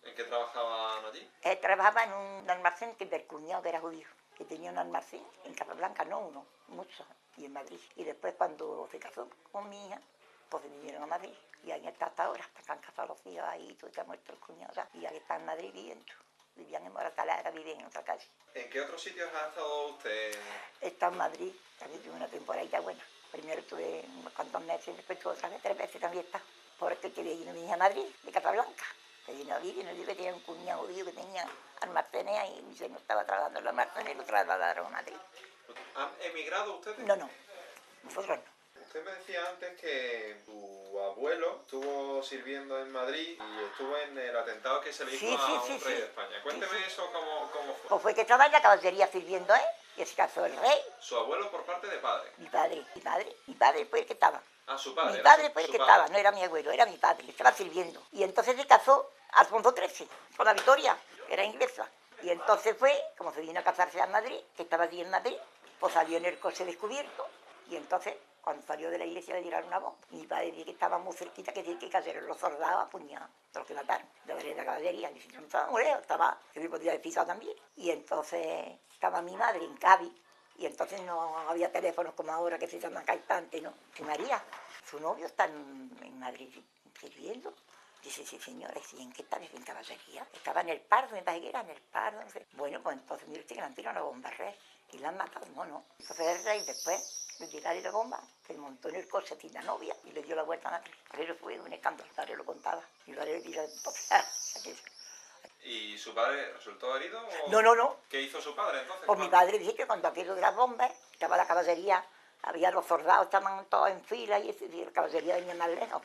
¿En qué trabajaban allí? Él trabajaba en un almacén que del cuñado que era judío, que tenía un almacén en Casablanca, no uno, muchos, y en Madrid. Y después cuando se casó con mi hija, pues se vinieron a Madrid. Y ahí está hasta ahora, hasta que han casado los hijos ahí, todo está muerto el cuñado ya. Y ahí está en Madrid viviendo. Vivían en Moratalera, vivían en otra calle. ¿En qué otros sitios ha estado usted? Está en Madrid, también tuve una temporadita buena. Primero estuve unos cuantos meses, después tuve otra vez 3 veces también está. Porque que vino mi hija a Madrid, de Casablanca. Se vino a vivir y nos dijo que tenía un cuñado judío que tenía almacenes ahí y se no estaba trabajando en los almacenes y lo trasladaron a Madrid. ¿Han emigrado ustedes? No, nosotros no. Usted me decía antes que su abuelo estuvo sirviendo en Madrid y estuvo en el atentado que se le hizo a un rey de España. Cuénteme eso cómo fue. Pues fue que estaba en la caballería sirviendo, que se casó el rey. ¿Su abuelo por parte de padre? Mi padre fue el que estaba. Ah, su padre. Mi padre fue el que estaba, no era mi abuelo, era mi padre, que estaba sirviendo. Y entonces se casó a Alfonso XIII, con la Victoria, que era inglesa. Y entonces fue, como se vino a casarse a Madrid, que estaba allí en Madrid, pues salió en el coche descubierto. Y entonces, cuando salió de la iglesia, le tiraron una bomba. Mi padre dijo que estaba muy cerquita, que cayeron los soldados a puñados, los que mataron, de la caballería. Y yo no estaba muy lejos, que me podía haber pisado también. Y entonces estaba mi madre en Cádiz. Y entonces no había teléfonos como ahora que se llaman caipante, ¿no? Y María, su novio está en Madrid sirviendo. Dice, sí señora, ¿y en qué está? Dice, en caballería. Estaba en el Pardo, me parece que era en el Pardo, no sé. Bueno, pues entonces mire usted que le han tirado una bomba red y la han matado. No, no. Entonces el rey después de tirarle la bomba, se montó en el coche sin la novia y le dio la vuelta a Madrid. Aquello fue un escándalo, el padre lo contaba. Y el padre le tiró aquello. ¿Y su padre resultó herido? O No, no, no. ¿Qué hizo su padre entonces? Pues mi padre dice que cuando aquello de las bombas, estaba la caballería, había los soldados, estaban todos en fila y la caballería venía más lejos,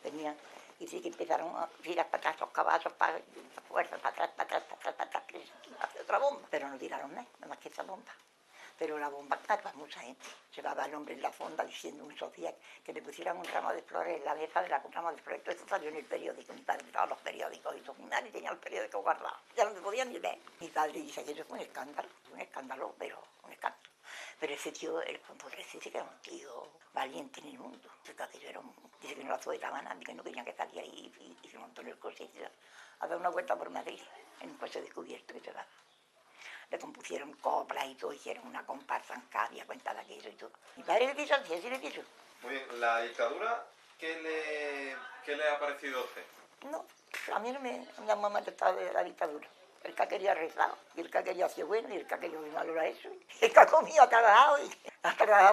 venía. Y sí que empezaron a tirar para atrás los caballos, para fuerza, para atrás, hacia otra bomba. Pero no tiraron nada más que esa bomba. Pero la bomba mató a mucha gente. Llevaba el hombre en la fonda diciendo un social que le pusieran un ramo de flores en la mesa de un ramo de flores. Todo eso salió en el periódico. Mi padre todos los periódicos y mi madre tenía el periódico guardado. Ya no se podía ni ver. Mi padre dice que eso fue un escándalo, pero un escándalo. Pero ese tío, el compadre, sí que era un tío valiente en el mundo. Dice que no la sueltaba nadie, que no quería que saliera y se montó en el coche a dar una vuelta por Madrid, en un coche descubierto que se daba. Le compusieron coplas y todo, hicieron una comparsa en Cádiz, cuenta de aquello y todo. Mi padre le dijo así le dijo. Muy bien, la dictadura, ¿qué le ha parecido a usted? No, a mí no me llamó más de la dictadura. El que quería rezar, y el que quería hacer bueno, y el que quería malo era eso. El que ha comido, ha trabajado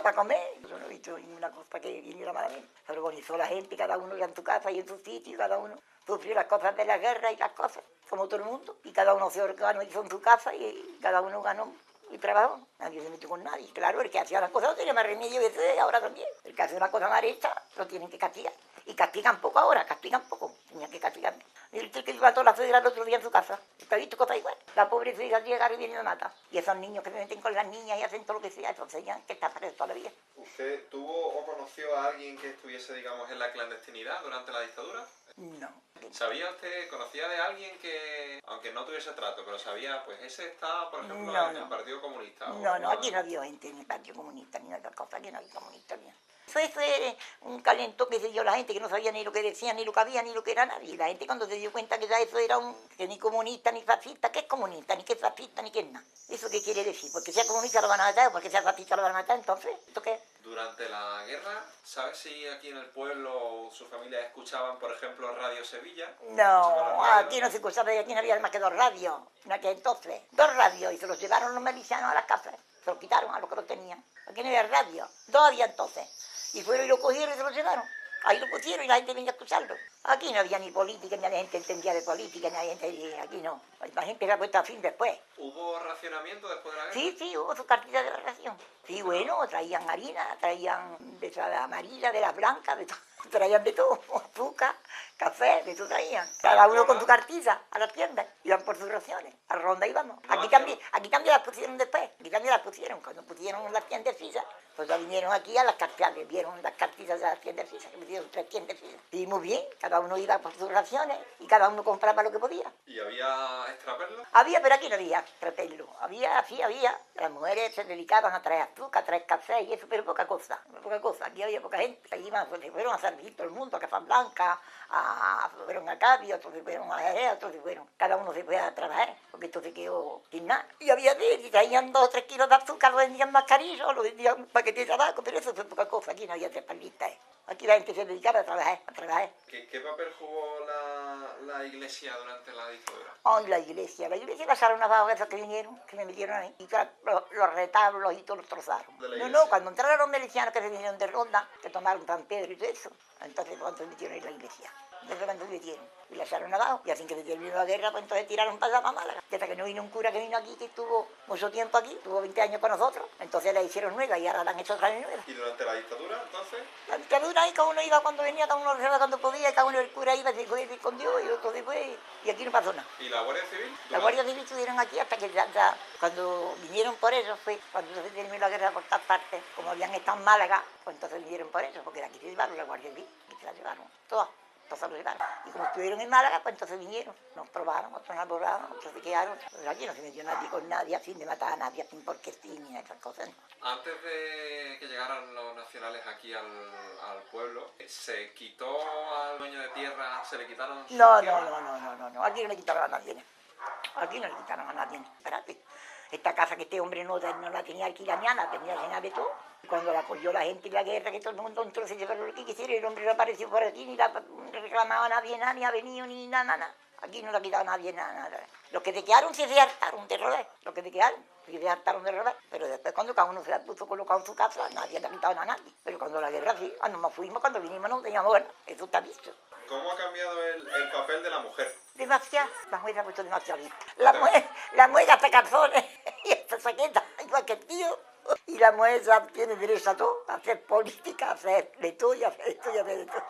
para comer. Yo no he visto ninguna cosa que viniera malamente. Se organizó la gente, cada uno ya en su casa y en su sitio, y cada uno sufrió las cosas de la guerra y las cosas, como todo el mundo. Y cada uno se organizó en su casa y cada uno ganó y trabajó. Nadie se metió con nadie. Claro, el que hacía las cosas no tenía más remedio que ahora también. El que hace una cosa mal hecha, lo tienen que castigar. Y castigan poco ahora, castigan poco. Tenían que castigar. El que iba a toda la federal el otro día en su casa. ¿Usted ha visto cosas igual? La pobre federal llega y viene y me mata. Y esos niños que se meten con las niñas y hacen todo lo que sea, eso enseñan que está preso toda la vida. ¿Usted tuvo o conoció a alguien que estuviese, digamos, en la clandestinidad durante la dictadura? No. ¿Sabía usted, conocía de alguien que, aunque no tuviese trato, pero sabía, pues ese está, por ejemplo, en el Partido Comunista? No, aquí no había gente en el Partido Comunista ni otra cosa, aquí no había comunista ni nada. Fue un calentón que se dio la gente que no sabía ni lo que decía, ni lo que había, ni lo que era nadie. Y la gente cuando se dio cuenta que ya eso era que ni comunista, ni fascista, ¿qué es comunista? Ni qué es fascista, ni qué es nada. ¿Eso qué quiere decir? Porque sea comunista lo van a matar, porque sea fascista lo van a matar, entonces, ¿esto qué es? Durante la guerra, ¿sabes si aquí en el pueblo su familia escuchaban, por ejemplo, Radio Sevilla? No, aquí no se escuchaba, aquí no había más que 2 radios, en aquel entonces. 2 radios, y se los llevaron los milicianos a las casas, se los quitaron a los que los tenían. Aquí no había radio, 2 había entonces. Y fueron y lo cogieron y se lo llevaron. Ahí lo pusieron y la gente venía a escucharlo. Aquí no había ni política, ni la gente entendía de política, ni la gente, aquí no. La gente se ha puesto a fin después. ¿Hubo racionamiento después de la guerra? Sí, hubo su cartilla de la ración. Sí, bueno, traían harina, traían de la amarilla, de las blancas, de todo. Traían de todo, azúcar, café, de todo traían. Cada uno con su cartilla a las tiendas. Iban por sus raciones, a la ronda íbamos. Aquí también las pusieron después, aquí también las pusieron. Cuando pusieron las tiendecillas, pues ya vinieron aquí a las cartillas, vieron las cartillas de las tiendecillas, que pusieron 3 tiendecillas. Y muy bien, cada uno iba por sus raciones y cada uno compraba lo que podía. ¿Y había extraperlo? Había, pero aquí no había extraperlo. Sí había. Las mujeres se dedicaban a traer azúcar, a traer café y eso, pero poca cosa. Aquí había poca gente. Allí iban, pues, se fueron a servir todo el mundo, a Casablanca, fueron a Cádiz, otros se fueron a Jerez, otros se fueron. Cada uno se fue a trabajar, porque esto se quedó sin nada. Y había y traían 2 o 3 kilos de azúcar, lo vendían más carillo, lo vendían un paquete de tabaco, pero eso fue poca cosa. Aquí no había extraperlistas. Aquí la gente se dedicaba a trabajar, ¿Qué papel jugó la iglesia durante la dictadura? Ay, la iglesia pasaron abajo esos que vinieron, que me metieron ahí, y los retablos y todo los trozaron. No, cuando entraron los milicianos que se vinieron de Ronda, que tomaron San Pedro y todo eso, entonces cuando se metieron en la iglesia. Entonces cuando se metieron, y la echaron abajo, y así que se terminó la guerra, pues entonces tiraron para allá, para Málaga. Y hasta que no vino un cura que vino aquí, que estuvo mucho tiempo aquí, estuvo 20 años con nosotros, entonces la hicieron nueva y ahora la han hecho otra vez nueva. ¿Y durante la dictadura, entonces? La dictadura ahí, cada uno iba cuando venía, cada uno rezaba cuando podía, y cada uno el cura iba, se fue con Dios, y otro después, y aquí no pasó nada. ¿Y la Guardia Civil? La Guardia Civil estuvieron aquí hasta que ya cuando vinieron por eso fue cuando se terminó la guerra por todas partes, como habían estado en Málaga, pues entonces vinieron por eso, porque de aquí se llevaron la Guardia Civil, y se la llevaron, todas se lo llevaron. Y como estuvieron en Málaga, pues entonces vinieron, nos probaron, otros nos probaron, otros se quedaron. Pues aquí no se metió nadie con nadie, a fin de matar a nadie, sin porque sí, ni esas cosas, no. Antes de que llegaran los nacionales aquí al pueblo, ¿se quitó al dueño de tierra, se le quitaron su No, tierra? no, aquí no le quitaron a nadie. Aquí no le quitaron a nadie. Espérate, esta casa que este hombre no la tenía alquilada ni nada, la tenía llena de todo. Cuando la cogió la gente y la guerra, que todo el mundo entró, se llevaron lo que quisiera, el hombre no apareció por aquí, ni la reclamaba nadie, nada, ni ha venido, ni nada. Aquí no le ha quitado nadie nada. Los que se quedaron se hartaron de robar, los que se quedaron se hartaron de robar, pero después cuando cada uno se la puso colocado en su casa, nadie le ha quitado nada a nadie. Pero cuando la guerra sí, cuando nos fuimos, cuando vinimos no teníamos ganas, eso está visto. ¿Cómo ha cambiado el papel de la mujer? Demasiado, la mujer se ha puesto demasiado lista. La mujer gasta calzones y esta chaqueta, igual que el tío. Y la mujer ya tiene derecho a todo, a hacer política, a hacer de todo y a hacer esto y a hacer de todo.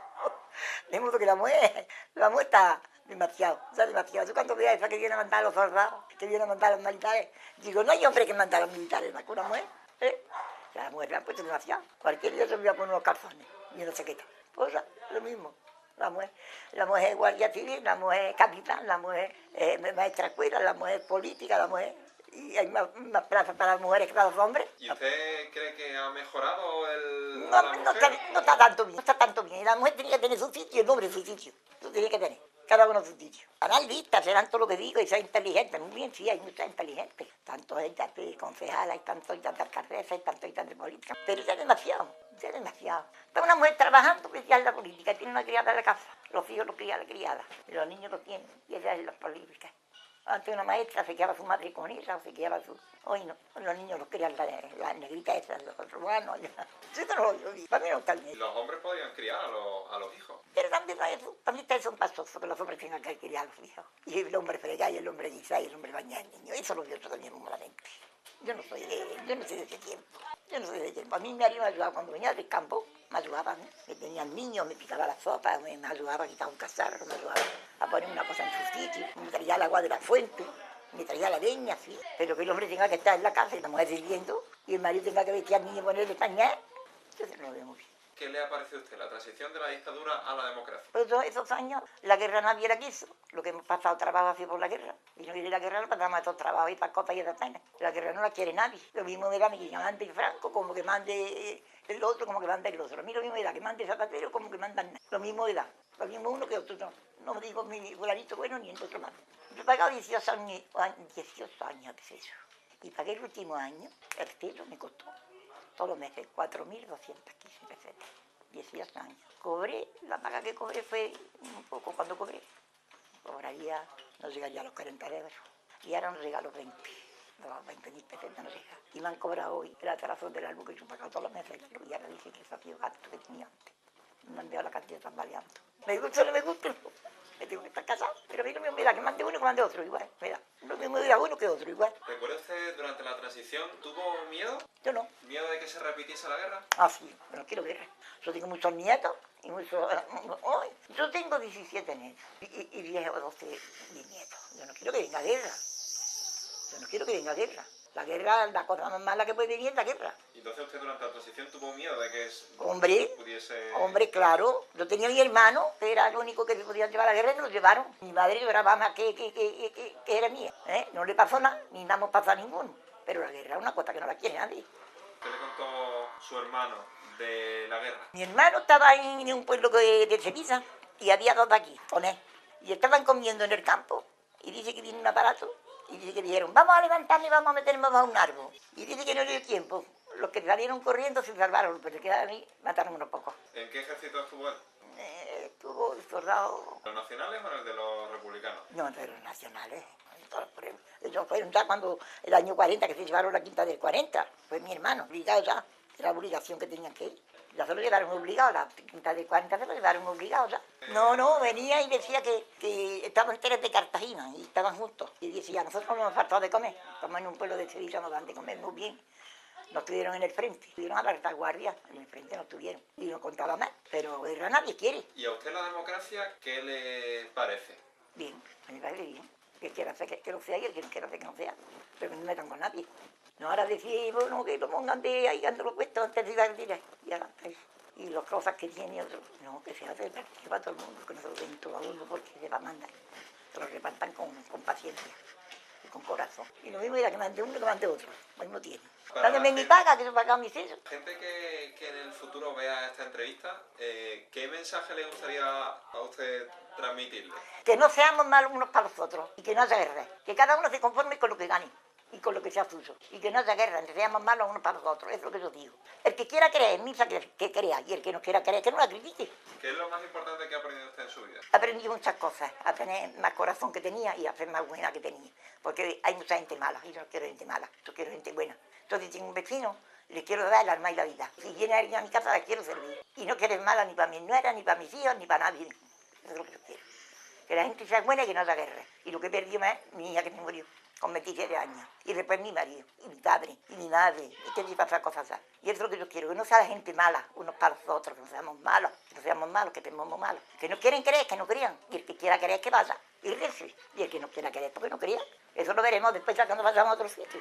De modo que la mujer está demasiado. Yo cuando veo a esa que viene a mandar a los soldados, que viene a mandar a los militares, digo, no hay hombre que manda a los militares, más que una mujer. O sea, la mujer la ha puesto demasiado. Cualquier día se me voy a poner unos calzones y una chaqueta. Pues lo mismo. La mujer es guardia civil, la mujer es capitán, la mujer es maestra escuela, la mujer es política, la mujer... Y hay más plazas para las mujeres que para los hombres. ¿Y usted cree que ha mejorado no está tanto bien. La mujer tenía que tener su sitio y el hombre su sitio. Eso tenía que tener, cada uno su sitio. Harán listas, serán todo lo que digo y ser inteligentes. Muy bien, sí, hay muchas inteligentes. Tanto ellas de concejala, hay tanto ellas de alcaldesa, hay tanto ellas de política. Pero ya es demasiado. Está una mujer trabajando que ya es la política, tiene una criada en la casa. Los hijos los cría la criada, y los niños los tienen, y ella es la política. Antes una maestra se quedaba su madre con ella, o se quedaba su... Hoy no, los niños los crían la negrita esa, los ruanos. Yo no lo vi, para mí no está bien. Los hombres podrían criar a los hijos. Pero también está un pasoso que los hombres tengan que criar a los hijos. Y el hombre fregar, y el hombre guisar, y el hombre bañar al niño. Eso lo veo yo también muy malamente. Yo no sé de ese tiempo. A mí mi marido me ayudaba cuando venía del campo, me ayudaba, ¿no? Me tenían niños, me picaba la sopa, me ayudaba a quitar un cazarro, me ayudaba a poner una cosa en su sitio, me traía el agua de la fuente, me traía la leña, sí. Pero que el hombre tenga que estar en la casa y la mujer sirviendo, y el marido tenga que vestir al niño y ponerle pañal, entonces no lo veo muy bien. ¿Qué le ha parecido a usted la transición de la dictadura a la democracia? Pues todos esos años la guerra nadie la quiso, lo que hemos pasado trabajo así por la guerra. Y no viene la guerra, no pasamos estos trabajos y para copas y esas penas. La guerra no la quiere nadie. Lo mismo me da que mande Franco, como que mande el otro, como que mande el otro. A mí lo mismo me da que mande Zapatero, como que mandan. Lo mismo me da. Lo mismo uno que otro. No me digo mi fulanito bueno ni el otro malo. Yo he pagado 18 años, ¿qué es eso? Y pagué el último año, el cielo me costó todos los meses 4.215 pesetas. 18 años. Cobré, la paga que cobré fue un poco cuando cobré. Cobraría, no llegaría a los 40 euros. Y ahora nos regalo 20. Los 20.000 pesetas no llega. Y me han cobrado hoy el atraso de la luz que yo he pagado todos los meses. Y ahora dice que eso ha sido gasto que tenía antes. Me han enviado la cantidad tambaleando. Me gusta o no me gusta. Me tengo que estar casado. Pero a mí no me olvida que mande uno que mande otro igual. Mira, no me olvida uno que otro igual. ¿Recuerda usted durante la transición, tuvo miedo? Yo no. ¿Miedo de que se repitiese la guerra? Ah, sí, pero no quiero guerra. Yo tengo muchos nietos y muchos... yo tengo 17 nietos y 10 o 12 nietos. Yo no quiero que venga guerra. La guerra, la cosa más mala que puede venir es la guerra. ¿Y entonces usted durante la transición tuvo miedo de que pudiese...? Hombre, claro. Yo tenía a mi hermano, que era el único que se podía llevar a la guerra, y nos lo llevaron. Mi madre lloraba más que era mía. No le pasó nada, ni nada hemos pasado a ninguno. Pero la guerra es una cosa que no la quiere nadie. ¿Qué le contó su hermano de la guerra? Mi hermano estaba en un pueblo de Sevilla y había dos de aquí, con él. Y estaban comiendo en el campo y dice que viene un aparato y dice que dijeron, vamos a levantarnos y vamos a meternos bajo un árbol. Y dice que no le dio tiempo. Los que salieron corriendo se salvaron, pero se quedaron ahí, mataron unos pocos. ¿En qué ejército estuvo él? Estuvo soldado... ¿Los nacionales o en el de los republicanos? No, de los nacionales. Ellos fueron ya cuando el año 40, que se llevaron la quinta del 40. Fue mi hermano, obligado ya. Era la obligación que tenían que ir. Ya se lo llevaron obligado, la quinta del 40 se lo llevaron obligado ya. No, venía y decía que estaban enteros de Cartagena y estaban juntos. Y decía, nosotros no nos faltado de comer. Estamos en un pueblo de Sevilla, nos dan de comer muy bien. No estuvieron en el frente, estuvieron a la retaguardia, en el frente no estuvieron. Y no contaba más, pero guerra nadie quiere. ¿Y a usted la democracia qué le parece? Bien, a mí me parece bien. Que quiera hacer que lo sea y el que no quiera hacer que no sea. Pero no me metan con nadie. No, ahora decís, bueno, que lo pongan de ahí dándolo puesto antes de ir a retirar. Y las cosas que tiene otro. No, que se hace para todo el mundo, que no se lo den todo a uno porque se va a mandar. Se lo repartan con paciencia y con corazón. Y lo mismo era que mande uno que mande otro. Lo mismo tiene. Dándome mi paga, que yo he pagado mis sellos. Gente que en el futuro vea esta entrevista, ¿qué mensaje le gustaría a usted transmitirle? Que no seamos malos unos para los otros y que no haya guerra. Que cada uno se conforme con lo que gane. y con lo que sea suyo. Y que no haya guerra, que seamos malos unos para los otros, es lo que yo digo. El que quiera creer en misa, que crea, y el que no quiera creer, que no la critique. ¿Qué es lo más importante que ha aprendido usted en su vida? Aprendí muchas cosas, a tener más corazón que tenía y a ser más buena que tenía. Porque hay mucha gente mala, y yo no quiero gente mala, yo quiero gente buena. Entonces, si tengo un vecino, le quiero dar el alma y la vida. Si viene alguien a mi casa, la quiero servir. Y no quiero mala ni para mis nueras, ni para mis hijos, ni para nadie. Eso es lo que yo quiero. Que la gente sea buena y que no haya guerra. Y lo que perdió más es mi hija que me murió con 27 años. Y después mi marido, y mi padre, y mi madre. Y que me pasa cosas así. Y eso es lo que yo quiero, que no sea la gente mala, unos para los otros, que no seamos malos, que estemos malos. Que no quieren creer, que no crean. Y el que quiera creer, que vaya. Y rece. Y el que no quiera creer, porque no crea. Eso lo veremos después ya cuando vayamos a otro sitio.